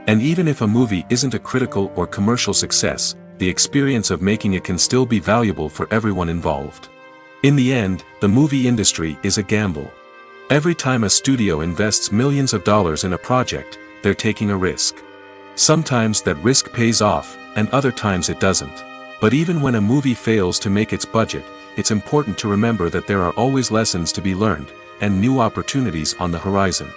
And even if a movie isn't a critical or commercial success, the experience of making it can still be valuable for everyone involved. In the end, the movie industry is a gamble. Every time a studio invests millions of dollars in a project, they're taking a risk. Sometimes that risk pays off, and other times it doesn't. But even when a movie fails to make its budget, it's important to remember that there are always lessons to be learned, and new opportunities on the horizon.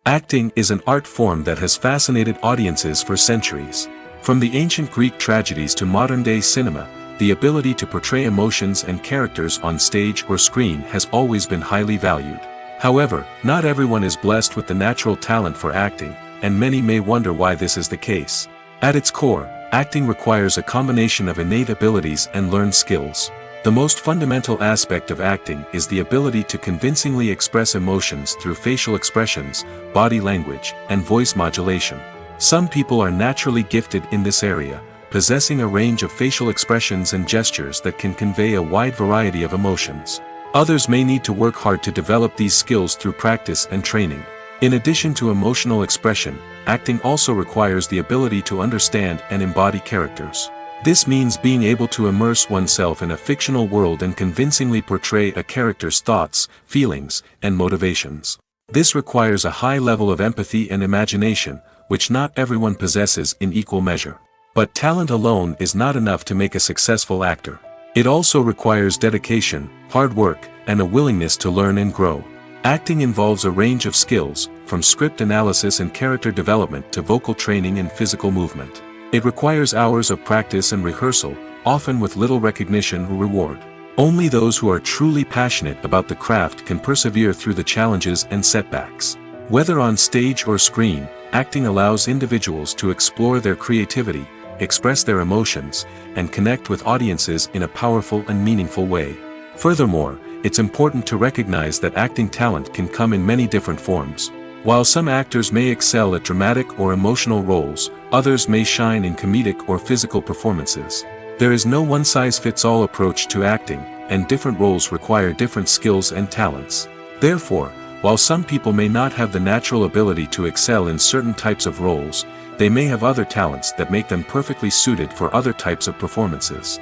Acting is an art form that has fascinated audiences for centuries. From the ancient Greek tragedies to modern-day cinema, the ability to portray emotions and characters on stage or screen has always been highly valued. However, not everyone is blessed with the natural talent for acting, and many may wonder why this is the case. At its core, acting requires a combination of innate abilities and learned skills. The most fundamental aspect of acting is the ability to convincingly express emotions through facial expressions, body language, and voice modulation. Some people are naturally gifted in this area, possessing a range of facial expressions and gestures that can convey a wide variety of emotions. Others may need to work hard to develop these skills through practice and training. In addition to emotional expression, acting also requires the ability to understand and embody characters. This means being able to immerse oneself in a fictional world and convincingly portray a character's thoughts, feelings, and motivations. This requires a high level of empathy and imagination, which not everyone possesses in equal measure. But talent alone is not enough to make a successful actor. It also requires dedication, hard work, and a willingness to learn and grow. Acting involves a range of skills, from script analysis and character development to vocal training and physical movement. It requires hours of practice and rehearsal, often with little recognition or reward. Only those who are truly passionate about the craft can persevere through the challenges and setbacks. Whether on stage or screen, acting allows individuals to explore their creativity, express their emotions, and connect with audiences in a powerful and meaningful way. Furthermore, it's important to recognize that acting talent can come in many different forms. While some actors may excel at dramatic or emotional roles, others may shine in comedic or physical performances. There is no one-size-fits-all approach to acting, and different roles require different skills and talents. Therefore, while some people may not have the natural ability to excel in certain types of roles, they may have other talents that make them perfectly suited for other types of performances.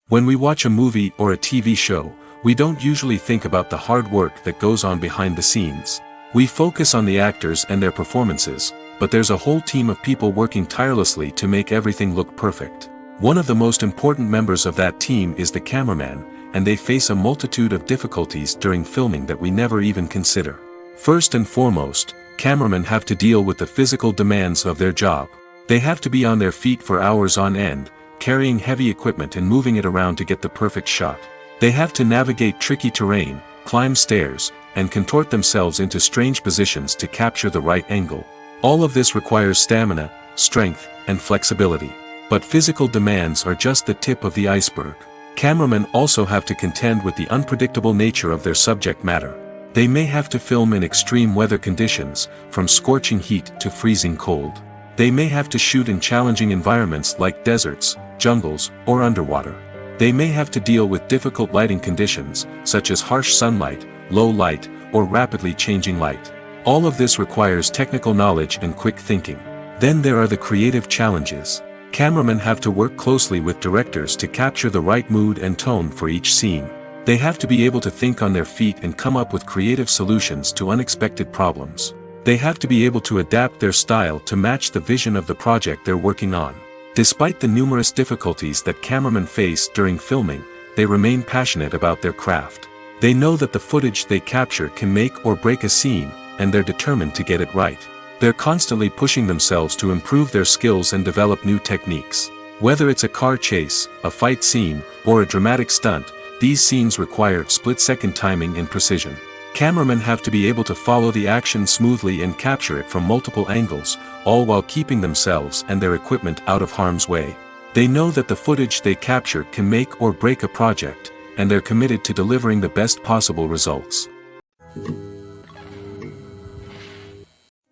When we watch a movie or a TV show, we don't usually think about the hard work that goes on behind the scenes. We focus on the actors and their performances, but there's a whole team of people working tirelessly to make everything look perfect. One of the most important members of that team is the cameraman, and they face a multitude of difficulties during filming that we never even consider. First and foremost, cameramen have to deal with the physical demands of their job. They have to be on their feet for hours on end, carrying heavy equipment and moving it around to get the perfect shot. They have to navigate tricky terrain, climb stairs, and contort themselves into strange positions to capture the right angle. All of this requires stamina, strength, and flexibility. But physical demands are just the tip of the iceberg. Cameramen also have to contend with the unpredictable nature of their subject matter. They may have to film in extreme weather conditions, from scorching heat to freezing cold. They may have to shoot in challenging environments like deserts, jungles, or underwater. They may have to deal with difficult lighting conditions, such as harsh sunlight, low light, or rapidly changing light. All of this requires technical knowledge and quick thinking. Then there are the creative challenges. Cameramen have to work closely with directors to capture the right mood and tone for each scene. They have to be able to think on their feet and come up with creative solutions to unexpected problems. They have to be able to adapt their style to match the vision of the project they're working on. Despite the numerous difficulties that cameramen face during filming, they remain passionate about their craft. They know that the footage they capture can make or break a scene, and they're determined to get it right. They're constantly pushing themselves to improve their skills and develop new techniques. Whether it's a car chase, a fight scene, or a dramatic stunt, these scenes require split-second timing and precision. Cameramen have to be able to follow the action smoothly and capture it from multiple angles, all while keeping themselves and their equipment out of harm's way. They know that the footage they capture can make or break a project, and they're committed to delivering the best possible results.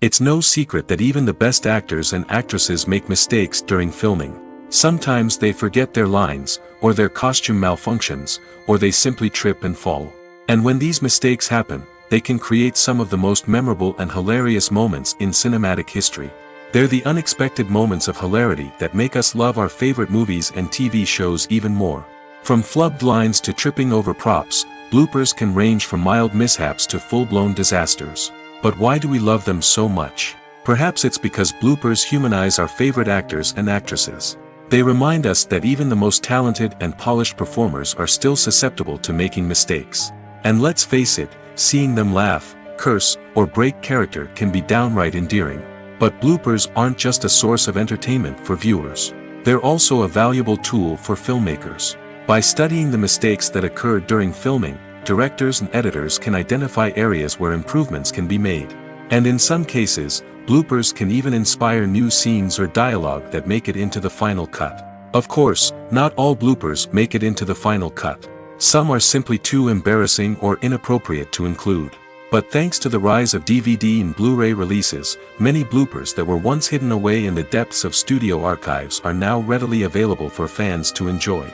It's no secret that even the best actors and actresses make mistakes during filming. Sometimes they forget their lines, or their costume malfunctions, or they simply trip and fall. And when these mistakes happen, they can create some of the most memorable and hilarious moments in cinematic history. They're the unexpected moments of hilarity that make us love our favorite movies and TV shows even more. From flubbed lines to tripping over props, bloopers can range from mild mishaps to full-blown disasters. But why do we love them so much? Perhaps it's because bloopers humanize our favorite actors and actresses. They remind us that even the most talented and polished performers are still susceptible to making mistakes. And let's face it, seeing them laugh, curse, or break character can be downright endearing. But bloopers aren't just a source of entertainment for viewers. They're also a valuable tool for filmmakers. By studying the mistakes that occurred during filming, directors and editors can identify areas where improvements can be made. And in some cases, bloopers can even inspire new scenes or dialogue that make it into the final cut. Of course, not all bloopers make it into the final cut. Some are simply too embarrassing or inappropriate to include. But thanks to the rise of DVD and Blu-ray releases, many bloopers that were once hidden away in the depths of studio archives are now readily available for fans to enjoy.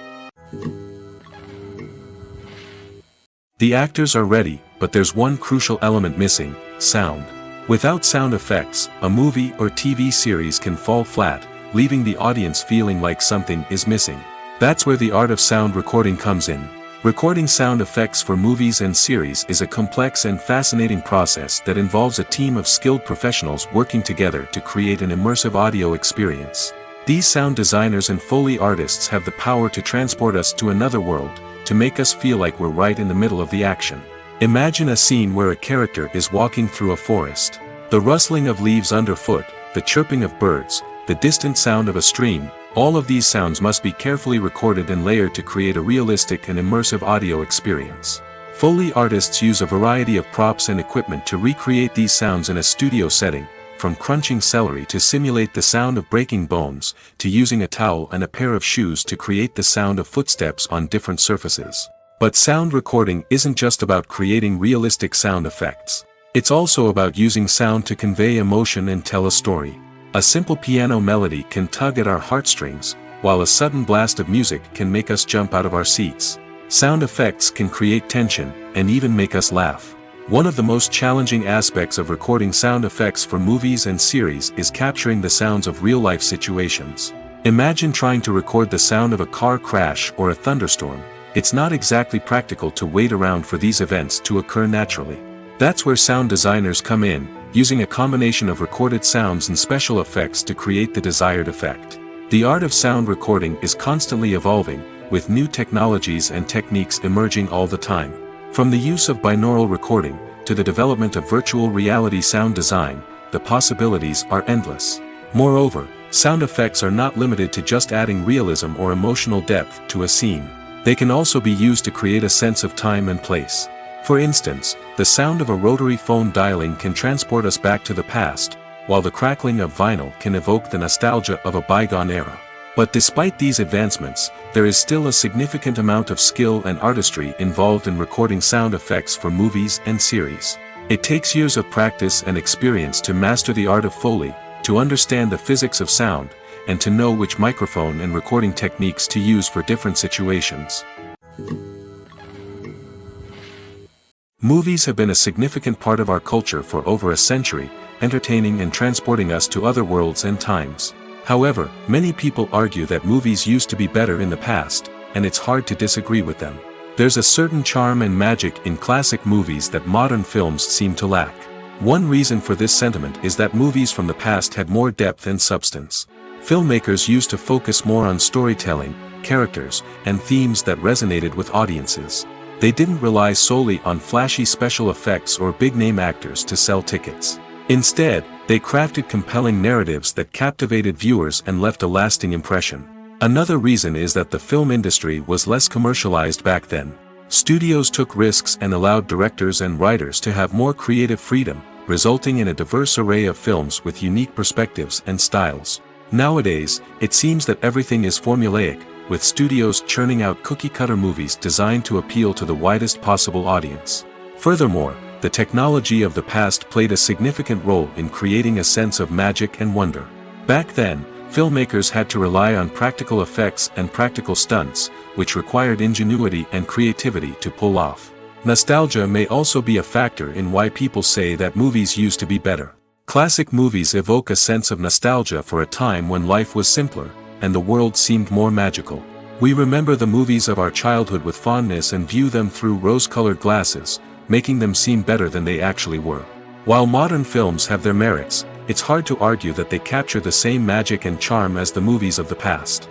The actors are ready, but there's one crucial element missing: sound. Without sound effects, a movie or TV series can fall flat, leaving the audience feeling like something is missing. That's where the art of sound recording comes in. Recording sound effects for movies and series is a complex and fascinating process that involves a team of skilled professionals working together to create an immersive audio experience. These sound designers and Foley artists have the power to transport us to another world, to make us feel like we're right in the middle of the action. Imagine a scene where a character is walking through a forest. The rustling of leaves underfoot, the chirping of birds, the distant sound of a stream, all of these sounds must be carefully recorded and layered to create a realistic and immersive audio experience. Foley artists use a variety of props and equipment to recreate these sounds in a studio setting, from crunching celery to simulate the sound of breaking bones, to using a towel and a pair of shoes to create the sound of footsteps on different surfaces. But sound recording isn't just about creating realistic sound effects. It's also about using sound to convey emotion and tell a story. A simple piano melody can tug at our heartstrings, while a sudden blast of music can make us jump out of our seats. Sound effects can create tension, and even make us laugh. One of the most challenging aspects of recording sound effects for movies and series is capturing the sounds of real-life situations. Imagine trying to record the sound of a car crash or a thunderstorm. It's not exactly practical to wait around for these events to occur naturally. That's where sound designers come in, using a combination of recorded sounds and special effects to create the desired effect. The art of sound recording is constantly evolving, with new technologies and techniques emerging all the time. From the use of binaural recording, to the development of virtual reality sound design, the possibilities are endless. Moreover, sound effects are not limited to just adding realism or emotional depth to a scene. They can also be used to create a sense of time and place. For instance, the sound of a rotary phone dialing can transport us back to the past, while the crackling of vinyl can evoke the nostalgia of a bygone era. But despite these advancements, there is still a significant amount of skill and artistry involved in recording sound effects for movies and series. It takes years of practice and experience to master the art of Foley, to understand the physics of sound, and to know which microphone and recording techniques to use for different situations. Movies have been a significant part of our culture for over a century, entertaining and transporting us to other worlds and times. However, many people argue that movies used to be better in the past, and it's hard to disagree with them. There's a certain charm and magic in classic movies that modern films seem to lack. One reason for this sentiment is that movies from the past had more depth and substance. Filmmakers used to focus more on storytelling, characters, and themes that resonated with audiences. They didn't rely solely on flashy special effects or big-name actors to sell tickets. Instead, they crafted compelling narratives that captivated viewers and left a lasting impression. Another reason is that the film industry was less commercialized back then. Studios took risks and allowed directors and writers to have more creative freedom, resulting in a diverse array of films with unique perspectives and styles. Nowadays, it seems that everything is formulaic, with studios churning out cookie-cutter movies designed to appeal to the widest possible audience. Furthermore, the technology of the past played a significant role in creating a sense of magic and wonder. Back then, filmmakers had to rely on practical effects and practical stunts, which required ingenuity and creativity to pull off. Nostalgia may also be a factor in why people say that movies used to be better. Classic movies evoke a sense of nostalgia for a time when life was simpler, and the world seemed more magical. We remember the movies of our childhood with fondness and view them through rose-colored glasses, making them seem better than they actually were. While modern films have their merits, it's hard to argue that they capture the same magic and charm as the movies of the past.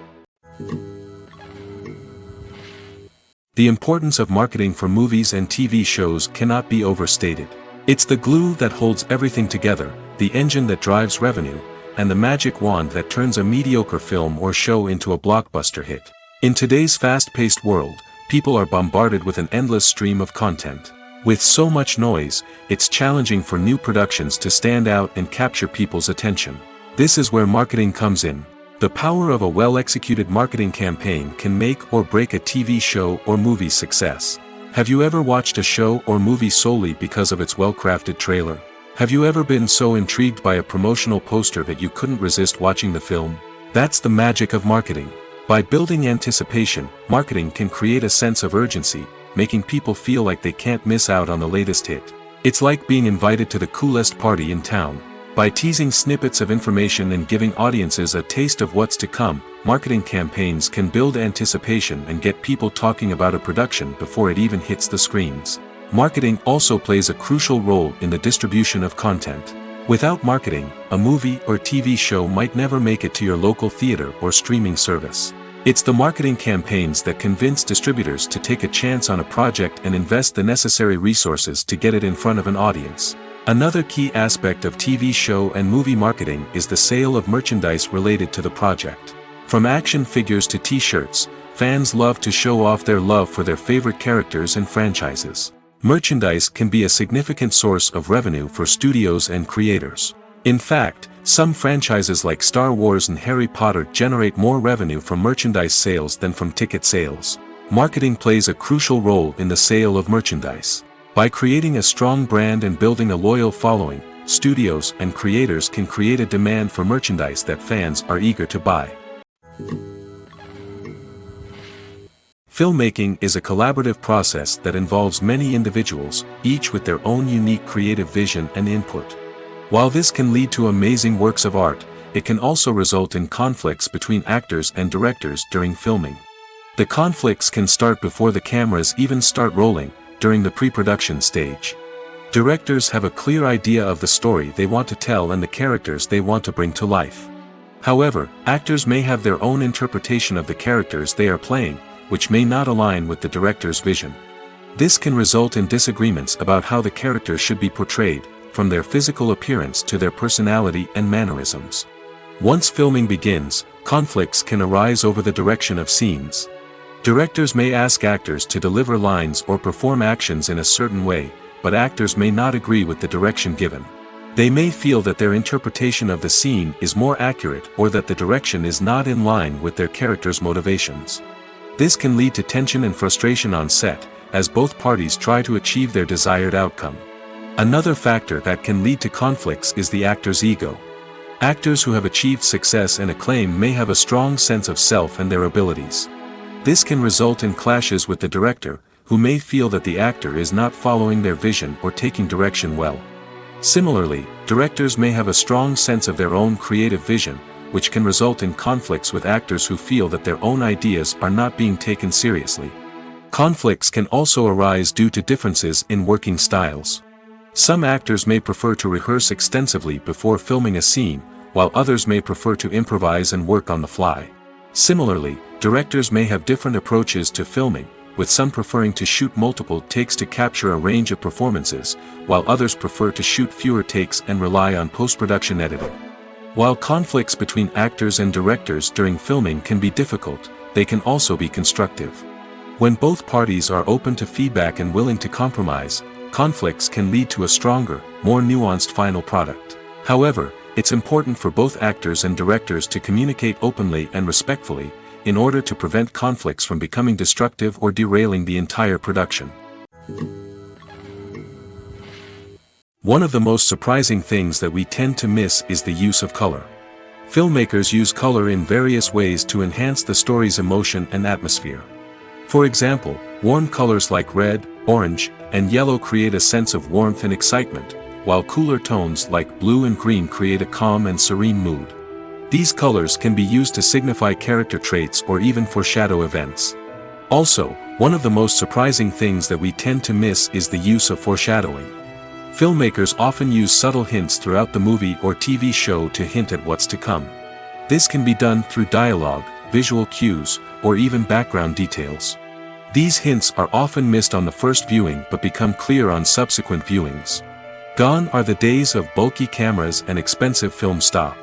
The importance of marketing for movies and TV shows cannot be overstated. It's the glue that holds everything together, the engine that drives revenue, and the magic wand that turns a mediocre film or show into a blockbuster hit. In today's fast-paced world, people are bombarded with an endless stream of content. With so much noise, it's challenging for new productions to stand out and capture people's attention. This is where marketing comes in. The power of a well-executed marketing campaign can make or break a TV show or movie's success. Have you ever watched a show or movie solely because of its well-crafted trailer? Have you ever been so intrigued by a promotional poster that you couldn't resist watching the film? That's the magic of marketing. By building anticipation, marketing can create a sense of urgency, making people feel like they can't miss out on the latest hit. It's like being invited to the coolest party in town. By teasing snippets of information and giving audiences a taste of what's to come, marketing campaigns can build anticipation and get people talking about a production before it even hits the screens. Marketing also plays a crucial role in the distribution of content. Without marketing, a movie or TV show might never make it to your local theater or streaming service. It's the marketing campaigns that convince distributors to take a chance on a project and invest the necessary resources to get it in front of an audience. Another key aspect of TV show and movie marketing is the sale of merchandise related to the project. From action figures to t-shirts, fans love to show off their love for their favorite characters and franchises. Merchandise can be a significant source of revenue for studios and creators. In fact, some franchises like Star Wars and Harry Potter generate more revenue from merchandise sales than from ticket sales. Marketing plays a crucial role in the sale of merchandise. By creating a strong brand and building a loyal following, studios and creators can create a demand for merchandise that fans are eager to buy. Filmmaking is a collaborative process that involves many individuals, each with their own unique creative vision and input. While this can lead to amazing works of art, it can also result in conflicts between actors and directors during filming. The conflicts can start before the cameras even start rolling, during the pre-production stage. Directors have a clear idea of the story they want to tell and the characters they want to bring to life. However, actors may have their own interpretation of the characters they are playing, which may not align with the director's vision. This can result in disagreements about how the characters should be portrayed, from their physical appearance to their personality and mannerisms. Once filming begins, conflicts can arise over the direction of scenes. Directors may ask actors to deliver lines or perform actions in a certain way, but actors may not agree with the direction given. They may feel that their interpretation of the scene is more accurate or that the direction is not in line with their character's motivations. This can lead to tension and frustration on set, as both parties try to achieve their desired outcome. Another factor that can lead to conflicts is the actor's ego. Actors who have achieved success and acclaim may have a strong sense of self and their abilities. This can result in clashes with the director, who may feel that the actor is not following their vision or taking direction well. Similarly, directors may have a strong sense of their own creative vision, which can result in conflicts with actors who feel that their own ideas are not being taken seriously. Conflicts can also arise due to differences in working styles. Some actors may prefer to rehearse extensively before filming a scene, while others may prefer to improvise and work on the fly. Similarly, directors may have different approaches to filming, with some preferring to shoot multiple takes to capture a range of performances, while others prefer to shoot fewer takes and rely on post-production editing. While conflicts between actors and directors during filming can be difficult, they can also be constructive. When both parties are open to feedback and willing to compromise, conflicts can lead to a stronger, more nuanced final product. However, it's important for both actors and directors to communicate openly and respectfully, in order to prevent conflicts from becoming destructive or derailing the entire production. One of the most surprising things that we tend to miss is the use of color. Filmmakers use color in various ways to enhance the story's emotion and atmosphere. For example, warm colors like red, orange, and yellow create a sense of warmth and excitement, while cooler tones like blue and green create a calm and serene mood. These colors can be used to signify character traits or even foreshadow events. Also, one of the most surprising things that we tend to miss is the use of foreshadowing. Filmmakers often use subtle hints throughout the movie or TV show to hint at what's to come. This can be done through dialogue, visual cues, or even background details. These hints are often missed on the first viewing but become clear on subsequent viewings. Gone are the days of bulky cameras and expensive film stock.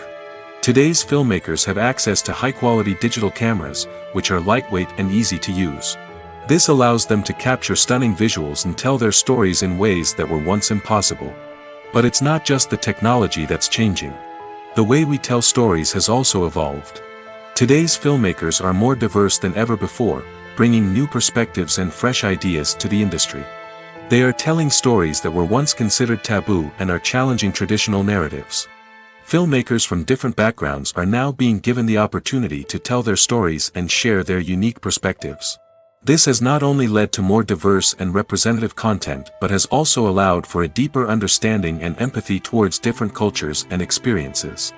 Today's filmmakers have access to high-quality digital cameras, which are lightweight and easy to use. This allows them to capture stunning visuals and tell their stories in ways that were once impossible. But it's not just the technology that's changing. The way we tell stories has also evolved. Today's filmmakers are more diverse than ever before, bringing new perspectives and fresh ideas to the industry. They are telling stories that were once considered taboo and are challenging traditional narratives. Filmmakers from different backgrounds are now being given the opportunity to tell their stories and share their unique perspectives. This has not only led to more diverse and representative content but has also allowed for a deeper understanding and empathy towards different cultures and experiences.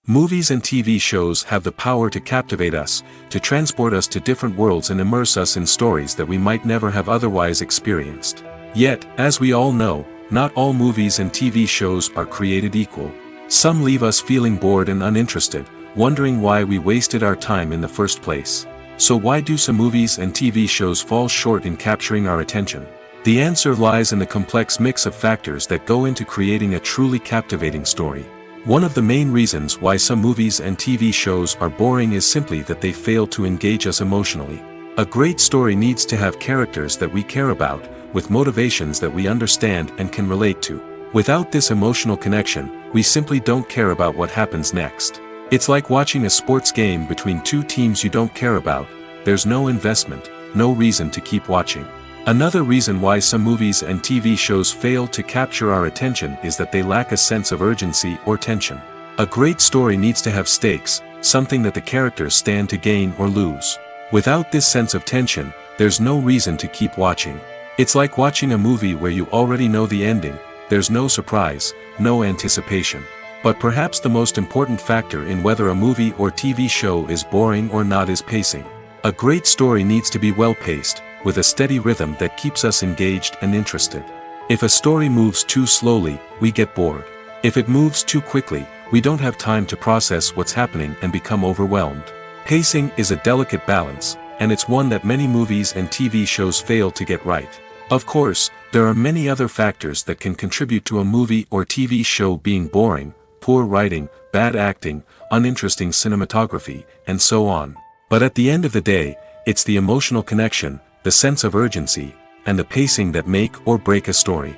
Movies and TV shows have the power to captivate us, to transport us to different worlds and immerse us in stories that we might never have otherwise experienced. Yet, as we all know, not all movies and TV shows are created equal. Some leave us feeling bored and uninterested, wondering why we wasted our time in the first place. So why do some movies and TV shows fall short in capturing our attention? The answer lies in the complex mix of factors that go into creating a truly captivating story. One of the main reasons why some movies and TV shows are boring is simply that they fail to engage us emotionally. A great story needs to have characters that we care about, with motivations that we understand and can relate to. Without this emotional connection, we simply don't care about what happens next. It's like watching a sports game between two teams you don't care about. There's no investment, no reason to keep watching. Another reason why some movies and TV shows fail to capture our attention is that they lack a sense of urgency or tension. A great story needs to have stakes, something that the characters stand to gain or lose. Without this sense of tension, there's no reason to keep watching. It's like watching a movie where you already know the ending. There's no surprise, no anticipation. But perhaps the most important factor in whether a movie or TV show is boring or not is pacing. A great story needs to be well-paced, with a steady rhythm that keeps us engaged and interested. If a story moves too slowly, we get bored. If it moves too quickly, we don't have time to process what's happening and become overwhelmed. Pacing is a delicate balance, and it's one that many movies and TV shows fail to get right. Of course, there are many other factors that can contribute to a movie or TV show being boring: poor writing, bad acting, uninteresting cinematography, and so on. But at the end of the day, it's the emotional connection, the sense of urgency, and the pacing that make or break a story.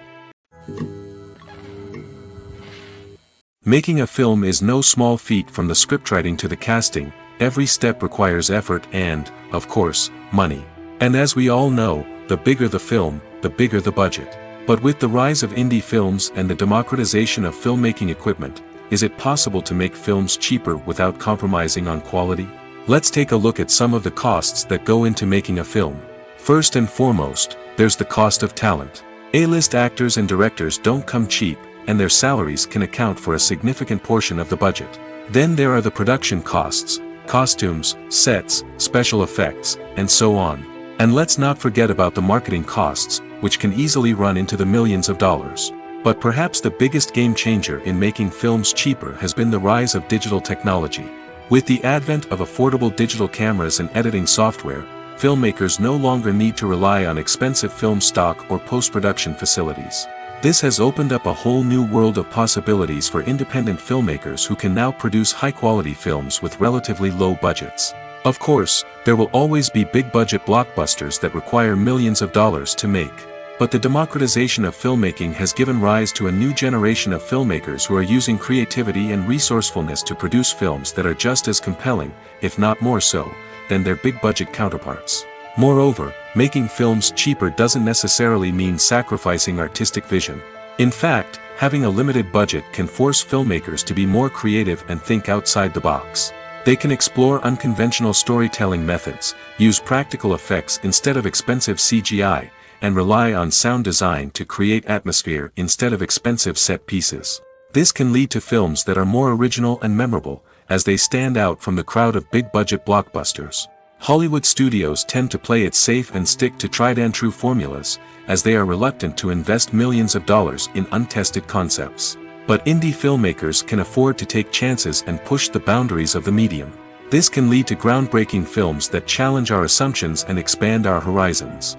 Making a film is no small feat. From the scriptwriting to the casting, every step requires effort and, of course, money. And as we all know, the bigger the film, the bigger the budget. But with the rise of indie films and the democratization of filmmaking equipment, is it possible to make films cheaper without compromising on quality? Let's take a look at some of the costs that go into making a film. First and foremost, there's the cost of talent. A-list actors and directors don't come cheap, and their salaries can account for a significant portion of the budget. Then there are the production costs, costumes, sets, special effects, and so on. And let's not forget about the marketing costs, which can easily run into the millions of dollars. But perhaps the biggest game changer in making films cheaper has been the rise of digital technology. With the advent of affordable digital cameras and editing software, filmmakers no longer need to rely on expensive film stock or post-production facilities. This has opened up a whole new world of possibilities for independent filmmakers who can now produce high-quality films with relatively low budgets. Of course, there will always be big-budget blockbusters that require millions of dollars to make. But the democratization of filmmaking has given rise to a new generation of filmmakers who are using creativity and resourcefulness to produce films that are just as compelling, if not more so, than their big-budget counterparts. Moreover, making films cheaper doesn't necessarily mean sacrificing artistic vision. In fact, having a limited budget can force filmmakers to be more creative and think outside the box. They can explore unconventional storytelling methods, use practical effects instead of expensive CGI, and rely on sound design to create atmosphere instead of expensive set pieces. This can lead to films that are more original and memorable, as they stand out from the crowd of big-budget blockbusters. Hollywood studios tend to play it safe and stick to tried-and-true formulas, as they are reluctant to invest millions of dollars in untested concepts. But indie filmmakers can afford to take chances and push the boundaries of the medium. This can lead to groundbreaking films that challenge our assumptions and expand our horizons.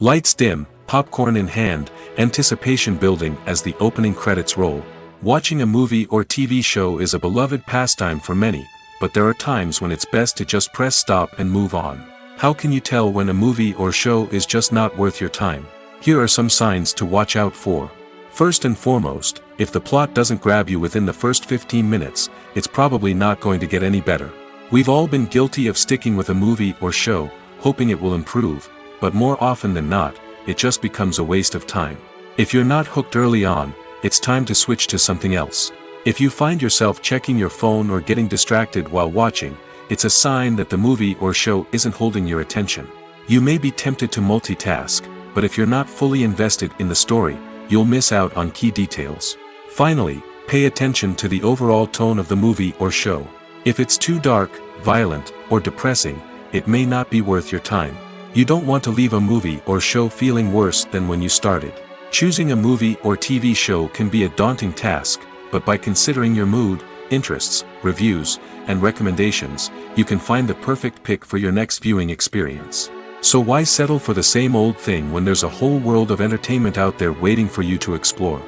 Lights dim, popcorn in hand, anticipation building as the opening credits roll. Watching a movie or TV show is a beloved pastime for many, but there are times when it's best to just press stop and move on. How can you tell when a movie or show is just not worth your time? Here are some signs to watch out for. First and foremost, if the plot doesn't grab you within the first 15 minutes, it's probably not going to get any better. We've all been guilty of sticking with a movie or show, hoping it will improve, but more often than not, it just becomes a waste of time. If you're not hooked early on, it's time to switch to something else. If you find yourself checking your phone or getting distracted while watching, it's a sign that the movie or show isn't holding your attention. You may be tempted to multitask, but if you're not fully invested in the story, you'll miss out on key details. Finally, pay attention to the overall tone of the movie or show. If it's too dark, violent, or depressing, it may not be worth your time. You don't want to leave a movie or show feeling worse than when you started. Choosing a movie or TV show can be a daunting task, but by considering your mood, interests, reviews, and recommendations, you can find the perfect pick for your next viewing experience. So why settle for the same old thing when there's a whole world of entertainment out there waiting for you to explore?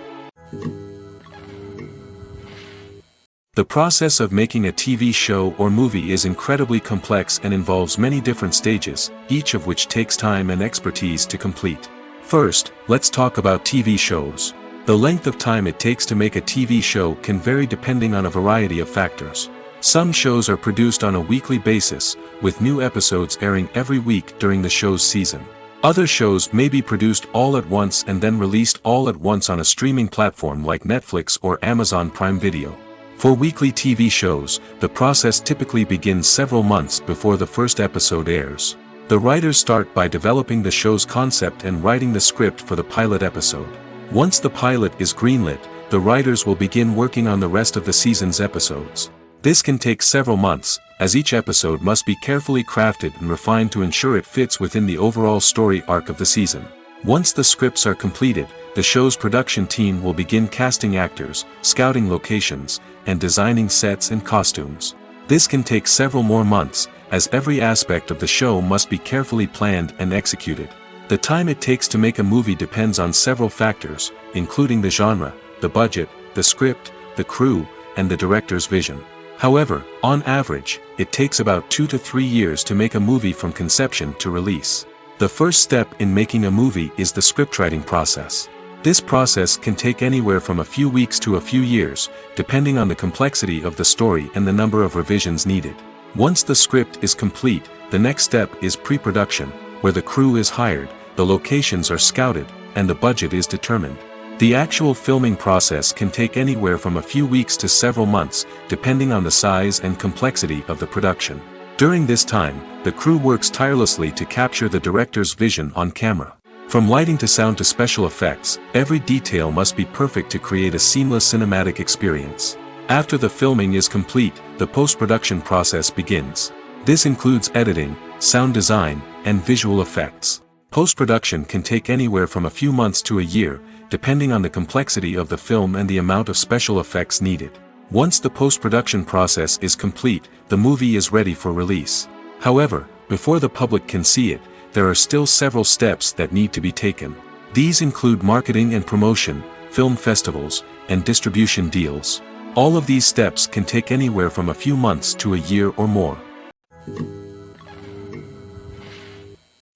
The process of making a TV show or movie is incredibly complex and involves many different stages, each of which takes time and expertise to complete. First, let's talk about TV shows. The length of time it takes to make a TV show can vary depending on a variety of factors. Some shows are produced on a weekly basis, with new episodes airing every week during the show's season. Other shows may be produced all at once and then released all at once on a streaming platform like Netflix or Amazon Prime Video. For weekly TV shows, the process typically begins several months before the first episode airs. The writers start by developing the show's concept and writing the script for the pilot episode. Once the pilot is greenlit, the writers will begin working on the rest of the season's episodes. This can take several months, as each episode must be carefully crafted and refined to ensure it fits within the overall story arc of the season. Once the scripts are completed, the show's production team will begin casting actors, scouting locations, and designing sets and costumes. This can take several more months, as every aspect of the show must be carefully planned and executed. The time it takes to make a movie depends on several factors, including the genre, the budget, the script, the crew, and the director's vision. However, on average, it takes about 2 to 3 years to make a movie from conception to release. The first step in making a movie is the scriptwriting process. This process can take anywhere from a few weeks to a few years, depending on the complexity of the story and the number of revisions needed. Once the script is complete, the next step is pre-production, where the crew is hired, the locations are scouted, and the budget is determined. The actual filming process can take anywhere from a few weeks to several months, depending on the size and complexity of the production. During this time, the crew works tirelessly to capture the director's vision on camera. From lighting to sound to special effects, every detail must be perfect to create a seamless cinematic experience. After the filming is complete, the post-production process begins. This includes editing, sound design, and visual effects. Post-production can take anywhere from a few months to a year, depending on the complexity of the film and the amount of special effects needed. Once the post-production process is complete, the movie is ready for release. However, before the public can see it, there are still several steps that need to be taken. These include marketing and promotion, film festivals, and distribution deals. All of these steps can take anywhere from a few months to a year or more.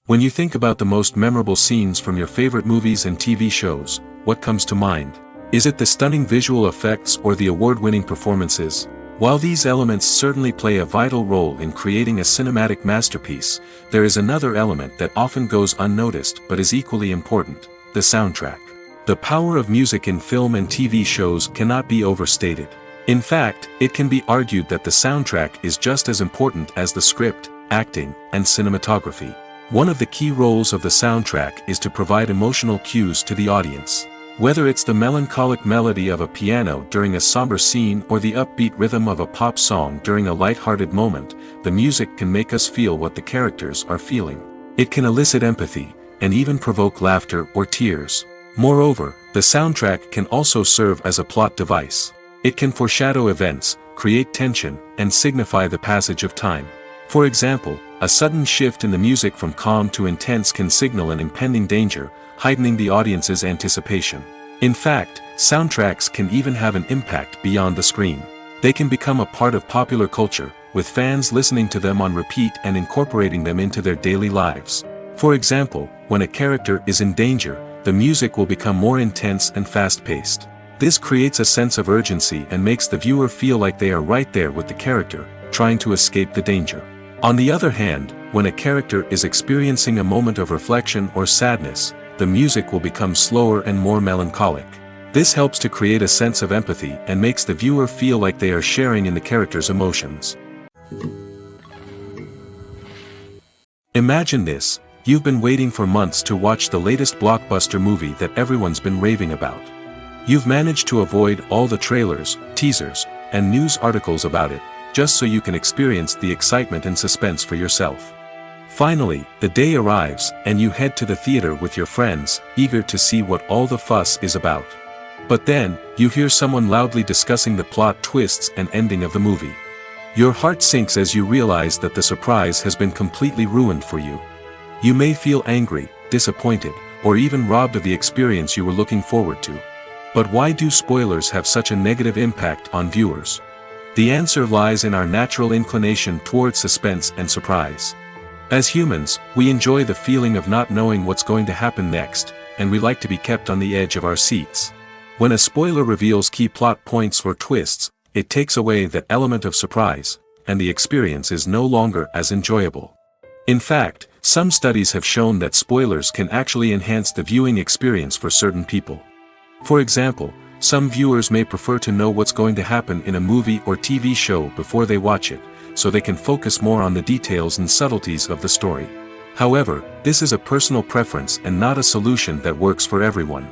When you think about the most memorable scenes from your favorite movies and TV shows, what comes to mind? Is it the stunning visual effects or the award-winning performances? While these elements certainly play a vital role in creating a cinematic masterpiece, there is another element that often goes unnoticed but is equally important: the soundtrack. The power of music in film and TV shows cannot be overstated. In fact, it can be argued that the soundtrack is just as important as the script, acting, and cinematography. One of the key roles of the soundtrack is to provide emotional cues to the audience. Whether it's the melancholic melody of a piano during a somber scene or the upbeat rhythm of a pop song during a light-hearted moment, the music can make us feel what the characters are feeling. It can elicit empathy, and even provoke laughter or tears. Moreover, the soundtrack can also serve as a plot device. It can foreshadow events, create tension, and signify the passage of time. For example, a sudden shift in the music from calm to intense can signal an impending danger, heightening the audience's anticipation. In fact, soundtracks can even have an impact beyond the screen. They can become a part of popular culture, with fans listening to them on repeat and incorporating them into their daily lives. For example, when a character is in danger, the music will become more intense and fast-paced. This creates a sense of urgency and makes the viewer feel like they are right there with the character, trying to escape the danger. On the other hand, when a character is experiencing a moment of reflection or sadness, the music will become slower and more melancholic. This helps to create a sense of empathy and makes the viewer feel like they are sharing in the character's emotions. Imagine this: you've been waiting for months to watch the latest blockbuster movie that everyone's been raving about. You've managed to avoid all the trailers, teasers, and news articles about it, just so you can experience the excitement and suspense for yourself. Finally, the day arrives, and you head to the theater with your friends, eager to see what all the fuss is about. But then, you hear someone loudly discussing the plot twists and ending of the movie. Your heart sinks as you realize that the surprise has been completely ruined for you. You may feel angry, disappointed, or even robbed of the experience you were looking forward to. But why do spoilers have such a negative impact on viewers? The answer lies in our natural inclination toward suspense and surprise. As humans, we enjoy the feeling of not knowing what's going to happen next, and we like to be kept on the edge of our seats. When a spoiler reveals key plot points or twists, it takes away that element of surprise, and the experience is no longer as enjoyable. In fact, some studies have shown that spoilers can actually enhance the viewing experience for certain people. For example, some viewers may prefer to know what's going to happen in a movie or TV show before they watch it, so they can focus more on the details and subtleties of the story. However, this is a personal preference and not a solution that works for everyone.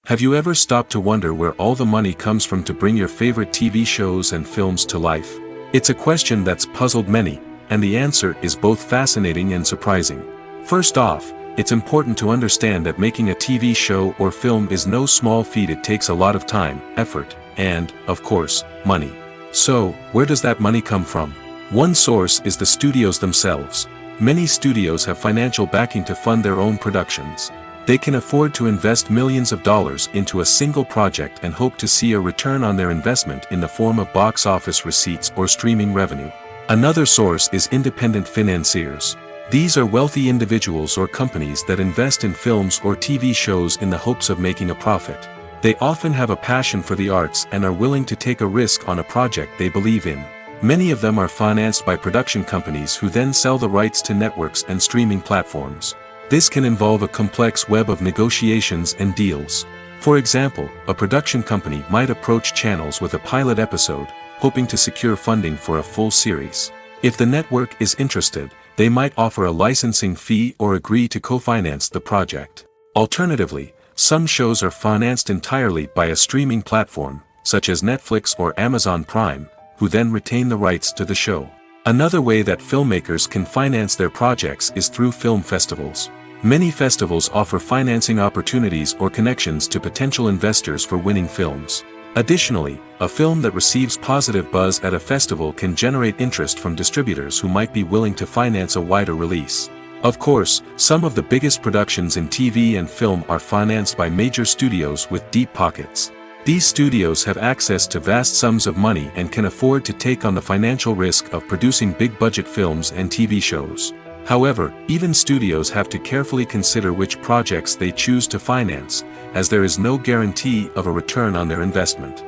Have you ever stopped to wonder where all the money comes from to bring your favorite TV shows and films to life? It's a question that's puzzled many, and the answer is both fascinating and surprising. First off, it's important to understand that making a TV show or film is no small feat. It takes a lot of time, effort, and, of course, money. So, where does that money come from? One source is the studios themselves. Many studios have financial backing to fund their own productions. They can afford to invest millions of dollars into a single project and hope to see a return on their investment in the form of box office receipts or streaming revenue. Another source is independent financiers. These are wealthy individuals or companies that invest in films or TV shows in the hopes of making a profit. They often have a passion for the arts and are willing to take a risk on a project they believe in. Many of them are financed by production companies who then sell the rights to networks and streaming platforms. This can involve a complex web of negotiations and deals. For example, a production company might approach channels with a pilot episode, hoping to secure funding for a full series. If the network is interested, they might offer a licensing fee or agree to co-finance the project. Alternatively, some shows are financed entirely by a streaming platform, such as Netflix or Amazon Prime, who then retain the rights to the show. Another way that filmmakers can finance their projects is through film festivals. Many festivals offer financing opportunities or connections to potential investors for winning films. Additionally, a film that receives positive buzz at a festival can generate interest from distributors who might be willing to finance a wider release. Of course, some of the biggest productions in TV and film are financed by major studios with deep pockets. These studios have access to vast sums of money and can afford to take on the financial risk of producing big-budget films and TV shows. However, even studios have to carefully consider which projects they choose to finance, as there is no guarantee of a return on their investment.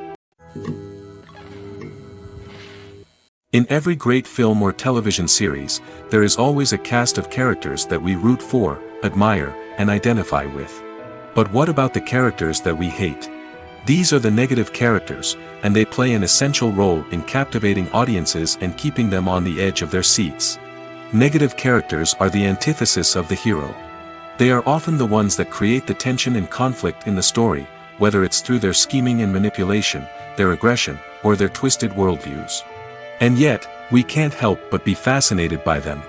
In every great film or television series, there is always a cast of characters that we root for, admire, and identify with. But what about the characters that we hate? These are the negative characters, and they play an essential role in captivating audiences and keeping them on the edge of their seats. Negative characters are the antithesis of the hero. They are often the ones that create the tension and conflict in the story, whether it's through their scheming and manipulation, their aggression, or their twisted worldviews. And yet, we can't help but be fascinated by them.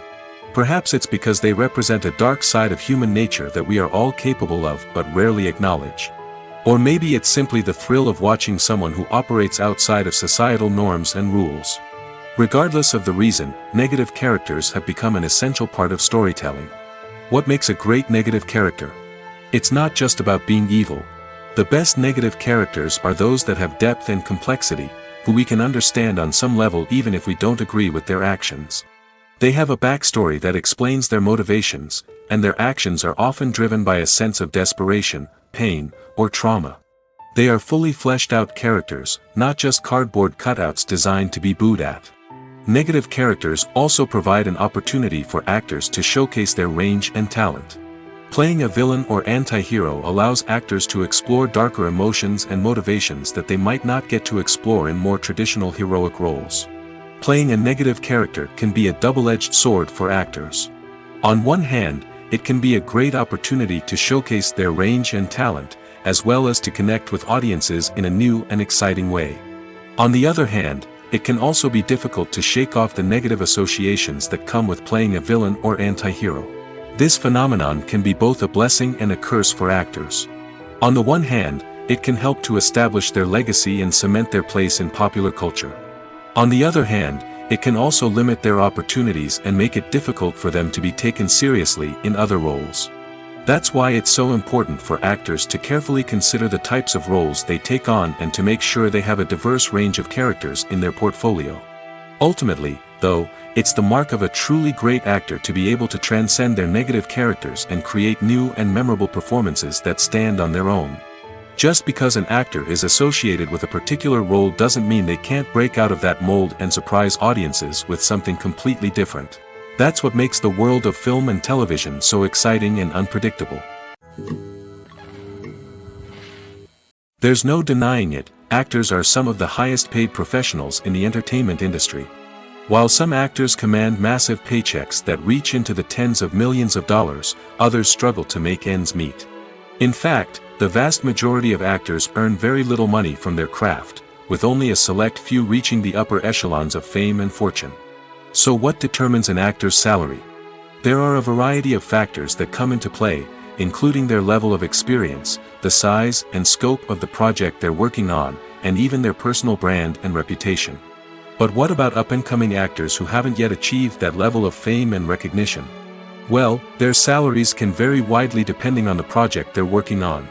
Perhaps it's because they represent a dark side of human nature that we are all capable of but rarely acknowledge. Or maybe it's simply the thrill of watching someone who operates outside of societal norms and rules. Regardless of the reason, negative characters have become an essential part of storytelling. What makes a great negative character? It's not just about being evil. The best negative characters are those that have depth and complexity, who we can understand on some level even if we don't agree with their actions. They have a backstory that explains their motivations, and their actions are often driven by a sense of desperation, pain, or trauma. They are fully fleshed out characters, not just cardboard cutouts designed to be booed at. Negative characters also provide an opportunity for actors to showcase their range and talent. Playing a villain or anti-hero allows actors to explore darker emotions and motivations that they might not get to explore in more traditional heroic roles. Playing a negative character can be a double-edged sword for actors. On one hand, it can be a great opportunity to showcase their range and talent, as well as to connect with audiences in a new and exciting way. On the other hand, it can also be difficult to shake off the negative associations that come with playing a villain or anti-hero. This phenomenon can be both a blessing and a curse for actors. On the one hand, it can help to establish their legacy and cement their place in popular culture. On the other hand, it can also limit their opportunities and make it difficult for them to be taken seriously in other roles. That's why it's so important for actors to carefully consider the types of roles they take on and to make sure they have a diverse range of characters in their portfolio. Ultimately, though, it's the mark of a truly great actor to be able to transcend their negative characters and create new and memorable performances that stand on their own. Just because an actor is associated with a particular role doesn't mean they can't break out of that mold and surprise audiences with something completely different. That's what makes the world of film and television so exciting and unpredictable. There's no denying it, actors are some of the highest paid professionals in the entertainment industry. While some actors command massive paychecks that reach into the tens of millions of dollars, others struggle to make ends meet. In fact, the vast majority of actors earn very little money from their craft, with only a select few reaching the upper echelons of fame and fortune. So what determines an actor's salary? There are a variety of factors that come into play, including their level of experience, the size and scope of the project they're working on, and even their personal brand and reputation. But what about up-and-coming actors who haven't yet achieved that level of fame and recognition? Well, their salaries can vary widely depending on the project they're working on.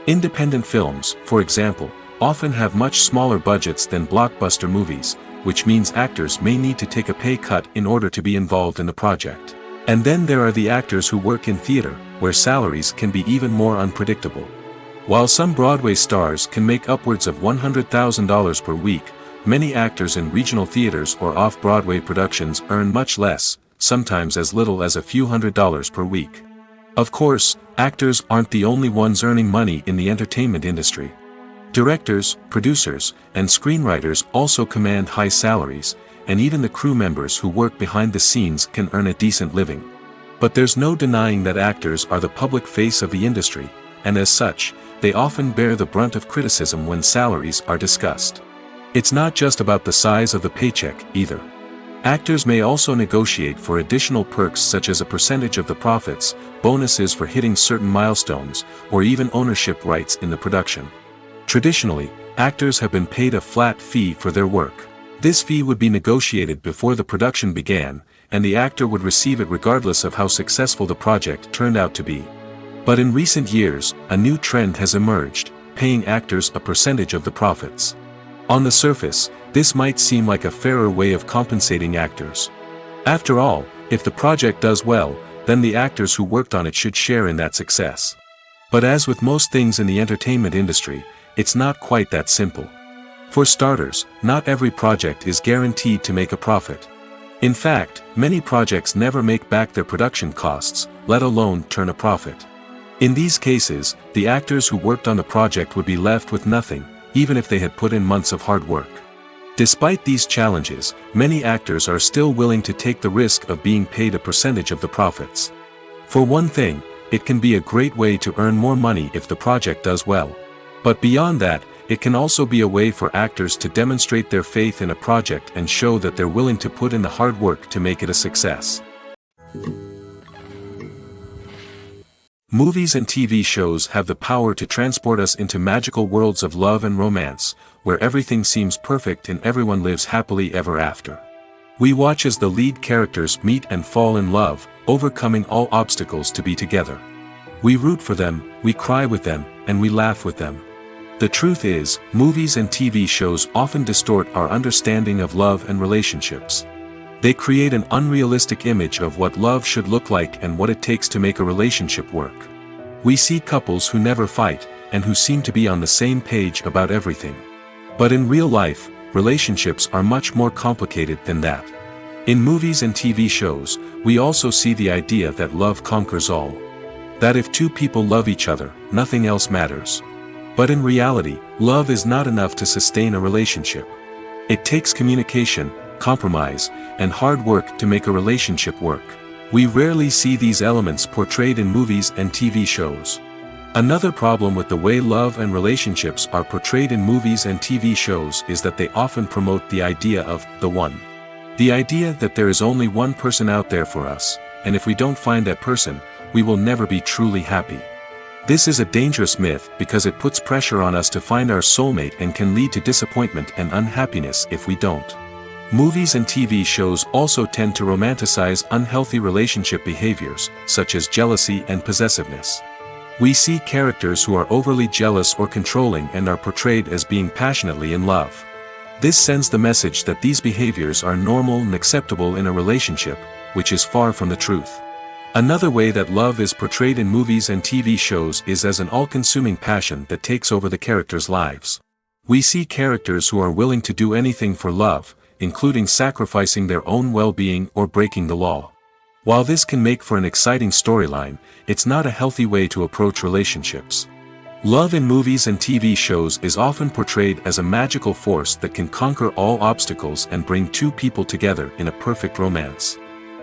Independent films, for example, often have much smaller budgets than blockbuster movies, which means actors may need to take a pay cut in order to be involved in the project. And then there are the actors who work in theater, where salaries can be even more unpredictable. While some Broadway stars can make upwards of $100,000 per week, many actors in regional theaters or off-Broadway productions earn much less, sometimes as little as a few $100s per week. Of course, actors aren't the only ones earning money in the entertainment industry. Directors, producers, and screenwriters also command high salaries, and even the crew members who work behind the scenes can earn a decent living. But there's no denying that actors are the public face of the industry, and as such, they often bear the brunt of criticism when salaries are discussed. It's not just about the size of the paycheck, either. Actors may also negotiate for additional perks such as a percentage of the profits, bonuses for hitting certain milestones, or even ownership rights in the production. Traditionally, actors have been paid a flat fee for their work. This fee would be negotiated before the production began, and the actor would receive it regardless of how successful the project turned out to be. But in recent years, a new trend has emerged, paying actors a percentage of the profits. On the surface, this might seem like a fairer way of compensating actors. After all, if the project does well, then the actors who worked on it should share in that success. But as with most things in the entertainment industry, it's not quite that simple. For starters, not every project is guaranteed to make a profit. In fact, many projects never make back their production costs, let alone turn a profit. In these cases, the actors who worked on the project would be left with nothing, even if they had put in months of hard work. Despite these challenges, many actors are still willing to take the risk of being paid a percentage of the profits. For one thing, it can be a great way to earn more money if the project does well. But beyond that, it can also be a way for actors to demonstrate their faith in a project and show that they're willing to put in the hard work to make it a success. Movies and TV shows have the power to transport us into magical worlds of love and romance, where everything seems perfect and everyone lives happily ever after. We watch as the lead characters meet and fall in love, overcoming all obstacles to be together. We root for them, we cry with them, and we laugh with them. The truth is, movies and TV shows often distort our understanding of love and relationships. They create an unrealistic image of what love should look like and what it takes to make a relationship work. We see couples who never fight, and who seem to be on the same page about everything. But in real life, relationships are much more complicated than that. In movies and TV shows, we also see the idea that love conquers all. That if two people love each other, nothing else matters. But in reality, love is not enough to sustain a relationship. It takes communication, compromise, and hard work to make a relationship work. We rarely see these elements portrayed in movies and TV shows. Another problem with the way love and relationships are portrayed in movies and TV shows is that they often promote the idea of the one. The idea that there is only one person out there for us, and if we don't find that person, we will never be truly happy. This is a dangerous myth because it puts pressure on us to find our soulmate and can lead to disappointment and unhappiness if we don't. Movies and TV shows also tend to romanticize unhealthy relationship behaviors, such as jealousy and possessiveness. We see characters who are overly jealous or controlling and are portrayed as being passionately in love. This sends the message that these behaviors are normal and acceptable in a relationship, which is far from the truth. Another way that love is portrayed in movies and TV shows is as an all-consuming passion that takes over the characters' lives. We see characters who are willing to do anything for love, including sacrificing their own well-being or breaking the law. While this can make for an exciting storyline, it's not a healthy way to approach relationships. Love in movies and TV shows is often portrayed as a magical force that can conquer all obstacles and bring two people together in a perfect romance.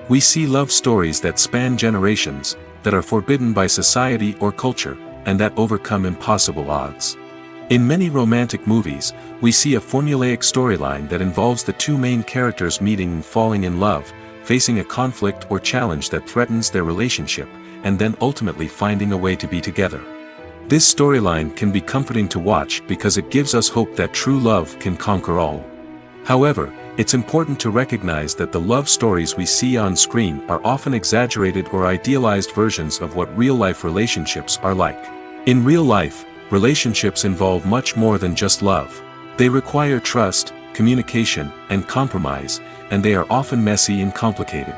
We see love stories that span generations, that are forbidden by society or culture, and that overcome impossible odds. In many romantic movies, we see a formulaic storyline that involves the two main characters meeting and falling in love, facing a conflict or challenge that threatens their relationship, and then ultimately finding a way to be together. This storyline can be comforting to watch because it gives us hope that true love can conquer all. However, it's important to recognize that the love stories we see on screen are often exaggerated or idealized versions of what real-life relationships are like. In real life, relationships involve much more than just love. They require trust, communication, and compromise, and they are often messy and complicated.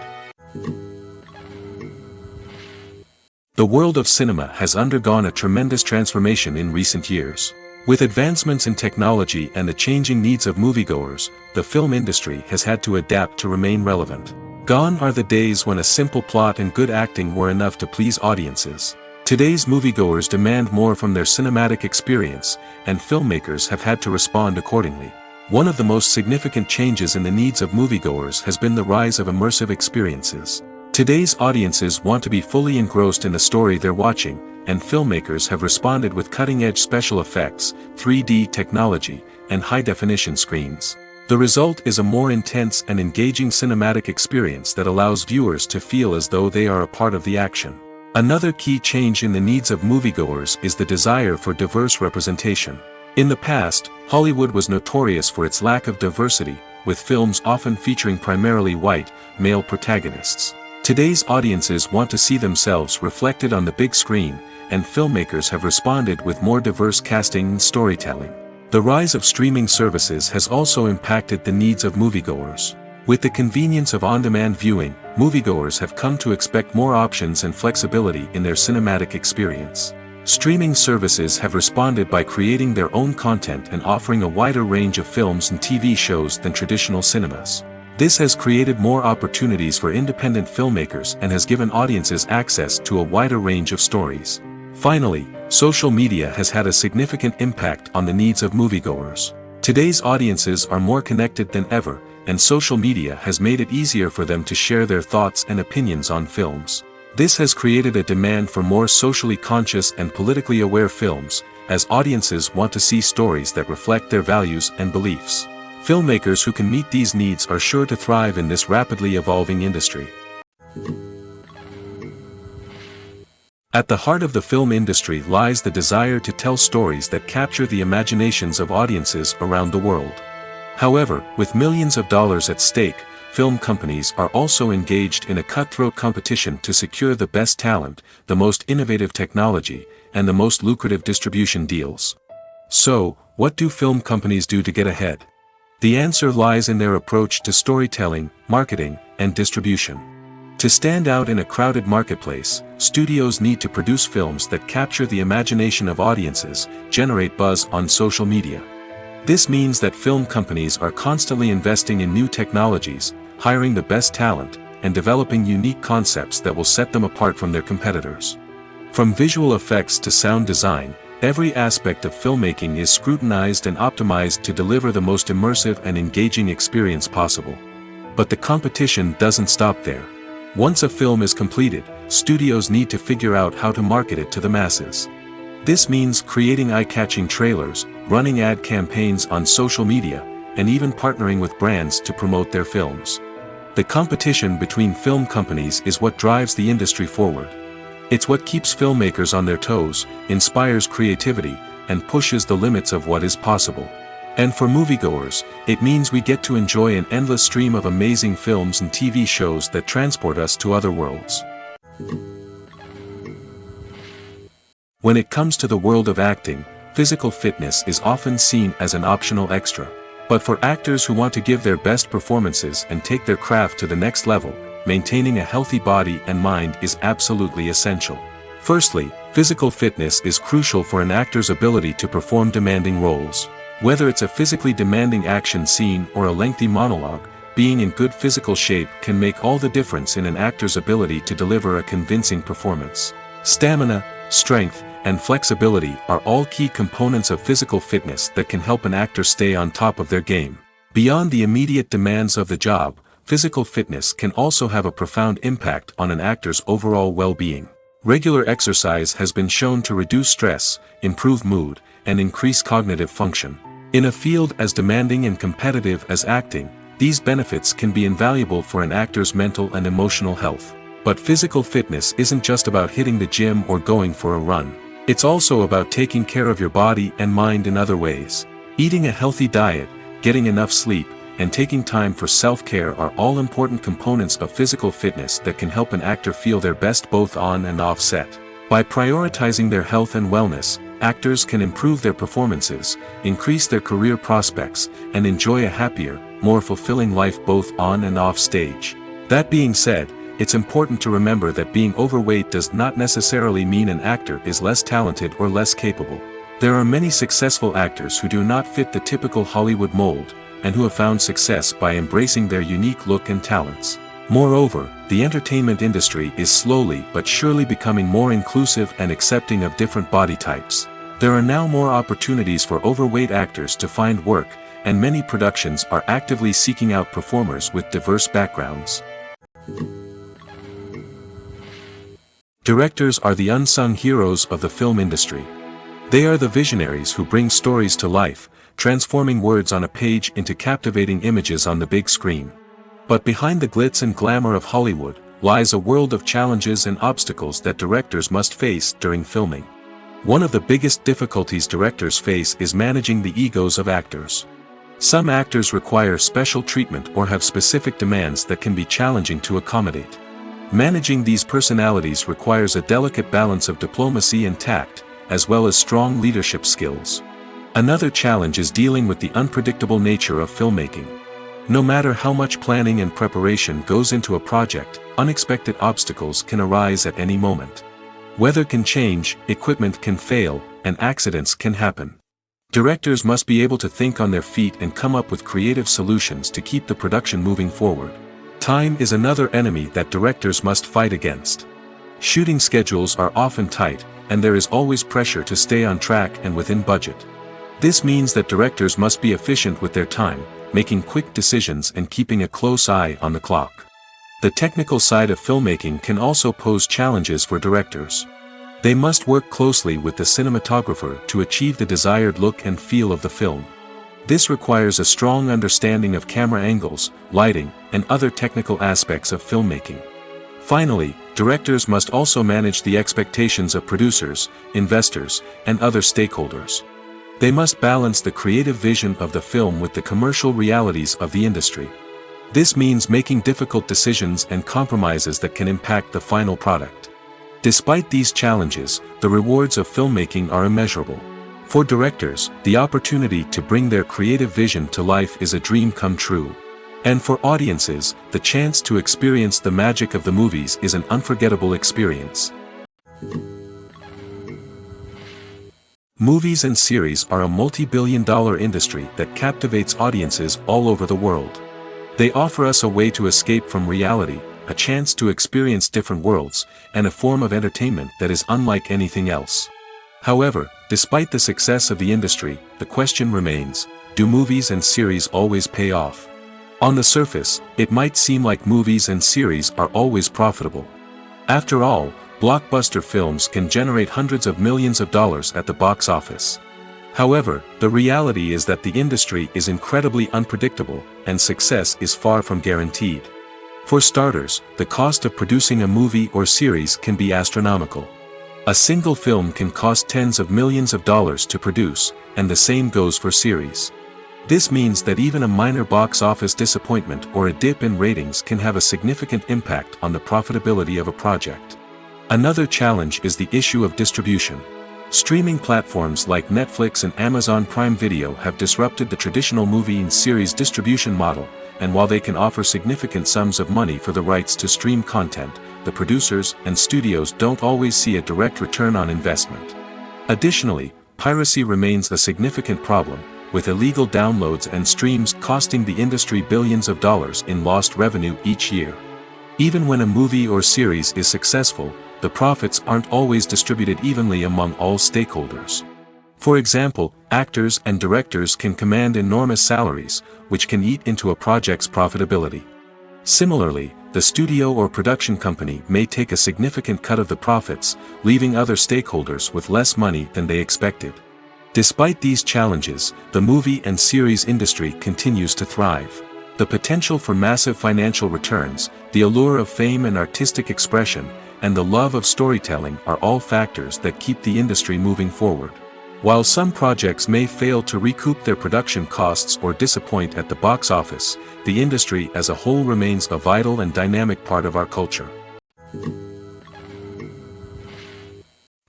The world of cinema has undergone a tremendous transformation in recent years. With advancements in technology and the changing needs of moviegoers, the film industry has had to adapt to remain relevant. Gone are the days when a simple plot and good acting were enough to please audiences. Today's moviegoers demand more from their cinematic experience, and filmmakers have had to respond accordingly. One of the most significant changes in the needs of moviegoers has been the rise of immersive experiences. Today's audiences want to be fully engrossed in the story they're watching, and filmmakers have responded with cutting-edge special effects, 3D technology, and high-definition screens. The result is a more intense and engaging cinematic experience that allows viewers to feel as though they are a part of the action. Another key change in the needs of moviegoers is the desire for diverse representation. In the past, Hollywood was notorious for its lack of diversity, with films often featuring primarily white, male protagonists. Today's audiences want to see themselves reflected on the big screen, and filmmakers have responded with more diverse casting and storytelling. The rise of streaming services has also impacted the needs of moviegoers. With the convenience of on-demand viewing, moviegoers have come to expect more options and flexibility in their cinematic experience. Streaming services have responded by creating their own content and offering a wider range of films and TV shows than traditional cinemas. This has created more opportunities for independent filmmakers and has given audiences access to a wider range of stories. Finally, social media has had a significant impact on the needs of moviegoers. Today's audiences are more connected than ever, and social media has made it easier for them to share their thoughts and opinions on films. This has created a demand for more socially conscious and politically aware films, as audiences want to see stories that reflect their values and beliefs. Filmmakers who can meet these needs are sure to thrive in this rapidly evolving industry. At the heart of the film industry lies the desire to tell stories that capture the imaginations of audiences around the world. However, with millions of dollars at stake, film companies are also engaged in a cutthroat competition to secure the best talent, the most innovative technology, and the most lucrative distribution deals. So, what do film companies do to get ahead? The answer lies in their approach to storytelling, marketing, and distribution. To stand out in a crowded marketplace, studios need to produce films that capture the imagination of audiences, generate buzz on social media. This means that film companies are constantly investing in new technologies, hiring the best talent, and developing unique concepts that will set them apart from their competitors. From visual effects to sound design, every aspect of filmmaking is scrutinized and optimized to deliver the most immersive and engaging experience possible. But the competition doesn't stop there. Once a film is completed, studios need to figure out how to market it to the masses. This means creating eye-catching trailers, running ad campaigns on social media, and even partnering with brands to promote their films. The competition between film companies is what drives the industry forward. It's what keeps filmmakers on their toes, inspires creativity, and pushes the limits of what is possible. And for moviegoers, it means we get to enjoy an endless stream of amazing films and TV shows that transport us to other worlds. When it comes to the world of acting, physical fitness is often seen as an optional extra. But for actors who want to give their best performances and take their craft to the next level, maintaining a healthy body and mind is absolutely essential. Firstly, physical fitness is crucial for an actor's ability to perform demanding roles. Whether it's a physically demanding action scene or a lengthy monologue, being in good physical shape can make all the difference in an actor's ability to deliver a convincing performance. Stamina, strength, and flexibility are all key components of physical fitness that can help an actor stay on top of their game. Beyond the immediate demands of the job, physical fitness can also have a profound impact on an actor's overall well-being. Regular exercise has been shown to reduce stress, improve mood, and increase cognitive function. In a field as demanding and competitive as acting, these benefits can be invaluable for an actor's mental and emotional health. But physical fitness isn't just about hitting the gym or going for a run. It's also about taking care of your body and mind in other ways. Eating a healthy diet, getting enough sleep, and taking time for self-care are all important components of physical fitness that can help an actor feel their best both on and off set. By prioritizing their health and wellness, actors can improve their performances, increase their career prospects, and enjoy a happier, more fulfilling life both on and off stage. That being said, it's important to remember that being overweight does not necessarily mean an actor is less talented or less capable. There are many successful actors who do not fit the typical Hollywood mold, and who have found success by embracing their unique look and talents. Moreover, the entertainment industry is slowly but surely becoming more inclusive and accepting of different body types. There are now more opportunities for overweight actors to find work, and many productions are actively seeking out performers with diverse backgrounds. Directors are the unsung heroes of the film industry. They are the visionaries who bring stories to life, transforming words on a page into captivating images on the big screen. But behind the glitz and glamour of Hollywood, lies a world of challenges and obstacles that directors must face during filming. One of the biggest difficulties directors face is managing the egos of actors. Some actors require special treatment or have specific demands that can be challenging to accommodate. Managing these personalities requires a delicate balance of diplomacy and tact, as well as strong leadership skills. Another challenge is dealing with the unpredictable nature of filmmaking. No matter how much planning and preparation goes into a project, unexpected obstacles can arise at any moment. Weather can change, equipment can fail, and accidents can happen. Directors must be able to think on their feet and come up with creative solutions to keep the production moving forward. Time is another enemy that directors must fight against. Shooting schedules are often tight, and there is always pressure to stay on track and within budget. This means that directors must be efficient with their time, making quick decisions and keeping a close eye on the clock. The technical side of filmmaking can also pose challenges for directors. They must work closely with the cinematographer to achieve the desired look and feel of the film. This requires a strong understanding of camera angles, lighting, and other technical aspects of filmmaking. Finally, directors must also manage the expectations of producers, investors, and other stakeholders. They must balance the creative vision of the film with the commercial realities of the industry. This means making difficult decisions and compromises that can impact the final product. Despite these challenges, the rewards of filmmaking are immeasurable. For directors, the opportunity to bring their creative vision to life is a dream come true. And for audiences, the chance to experience the magic of the movies is an unforgettable experience. Movies and series are a multi-billion-dollar industry that captivates audiences all over the world. They offer us a way to escape from reality, a chance to experience different worlds, and a form of entertainment that is unlike anything else. However, despite the success of the industry, the question remains, do movies and series always pay off? On the surface, it might seem like movies and series are always profitable. After all, blockbuster films can generate hundreds of millions of dollars at the box office. However, the reality is that the industry is incredibly unpredictable, and success is far from guaranteed. For starters, the cost of producing a movie or series can be astronomical. A single film can cost tens of millions of dollars to produce, and the same goes for series. This means that even a minor box office disappointment or a dip in ratings can have a significant impact on the profitability of a project. Another challenge is the issue of distribution. Streaming platforms like Netflix and Amazon Prime Video have disrupted the traditional movie and series distribution model, and while they can offer significant sums of money for the rights to stream content, the producers and studios don't always see a direct return on investment. Additionally, piracy remains a significant problem, with illegal downloads and streams costing the industry billions of dollars in lost revenue each year. Even when a movie or series is successful, the profits aren't always distributed evenly among all stakeholders. For example, actors and directors can command enormous salaries, which can eat into a project's profitability. Similarly, the studio or production company may take a significant cut of the profits, leaving other stakeholders with less money than they expected. Despite these challenges, the movie and series industry continues to thrive. The potential for massive financial returns, the allure of fame and artistic expression, and the love of storytelling are all factors that keep the industry moving forward. While some projects may fail to recoup their production costs or disappoint at the box office, the industry as a whole remains a vital and dynamic part of our culture.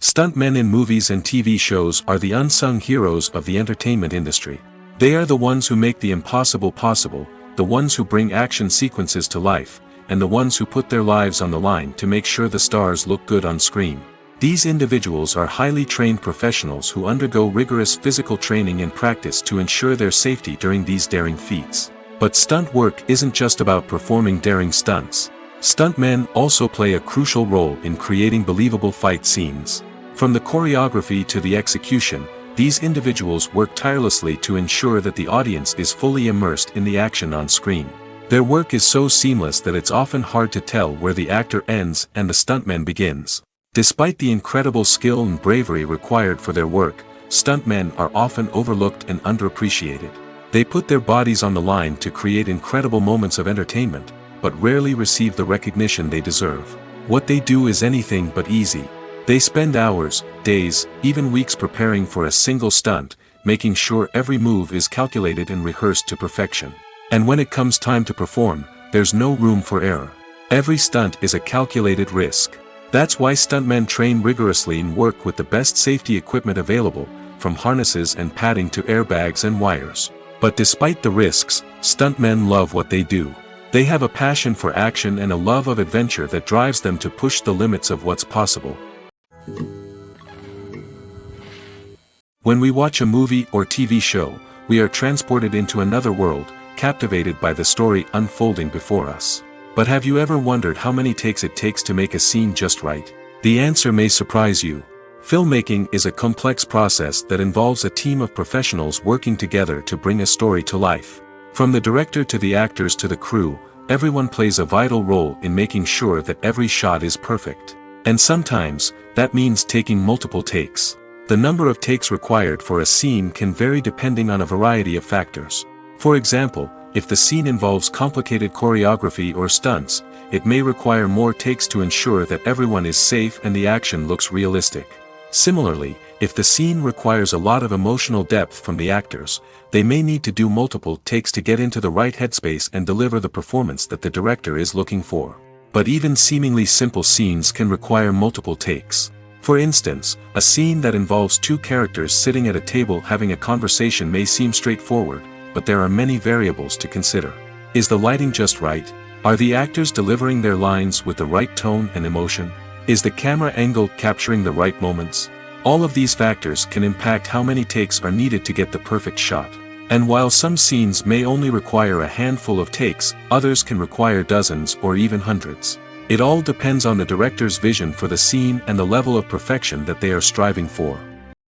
Stuntmen in movies and TV shows are the unsung heroes of the entertainment industry. They are the ones who make the impossible possible, the ones who bring action sequences to life, and the ones who put their lives on the line to make sure the stars look good on screen. These individuals are highly trained professionals who undergo rigorous physical training and practice to ensure their safety during these daring feats. But stunt work isn't just about performing daring stunts. Stuntmen also play a crucial role in creating believable fight scenes. From the choreography to the execution, these individuals work tirelessly to ensure that the audience is fully immersed in the action on screen. Their work is so seamless that it's often hard to tell where the actor ends and the stuntman begins. Despite the incredible skill and bravery required for their work, stuntmen are often overlooked and underappreciated. They put their bodies on the line to create incredible moments of entertainment, but rarely receive the recognition they deserve. What they do is anything but easy. They spend hours, days, even weeks preparing for a single stunt, making sure every move is calculated and rehearsed to perfection. And when it comes time to perform, there's no room for error. Every stunt is a calculated risk. That's why stuntmen train rigorously and work with the best safety equipment available, from harnesses and padding to airbags and wires. But despite the risks, stuntmen love what they do. They have a passion for action and a love of adventure that drives them to push the limits of what's possible. When we watch a movie or TV show, we are transported into another world, captivated by the story unfolding before us. But have you ever wondered how many takes it takes to make a scene just right? The answer may surprise you. Filmmaking is a complex process that involves a team of professionals working together to bring a story to life. From the director to the actors to the crew, everyone plays a vital role in making sure that every shot is perfect. And sometimes, that means taking multiple takes. The number of takes required for a scene can vary depending on a variety of factors. For example, if the scene involves complicated choreography or stunts, it may require more takes to ensure that everyone is safe and the action looks realistic. Similarly, if the scene requires a lot of emotional depth from the actors, they may need to do multiple takes to get into the right headspace and deliver the performance that the director is looking for. But even seemingly simple scenes can require multiple takes. For instance, a scene that involves two characters sitting at a table having a conversation may seem straightforward, but there are many variables to consider. Is the lighting just right? Are the actors delivering their lines with the right tone and emotion? Is the camera angle capturing the right moments? All of these factors can impact how many takes are needed to get the perfect shot. And while some scenes may only require a handful of takes, others can require dozens or even hundreds. It all depends on the director's vision for the scene and the level of perfection that they are striving for.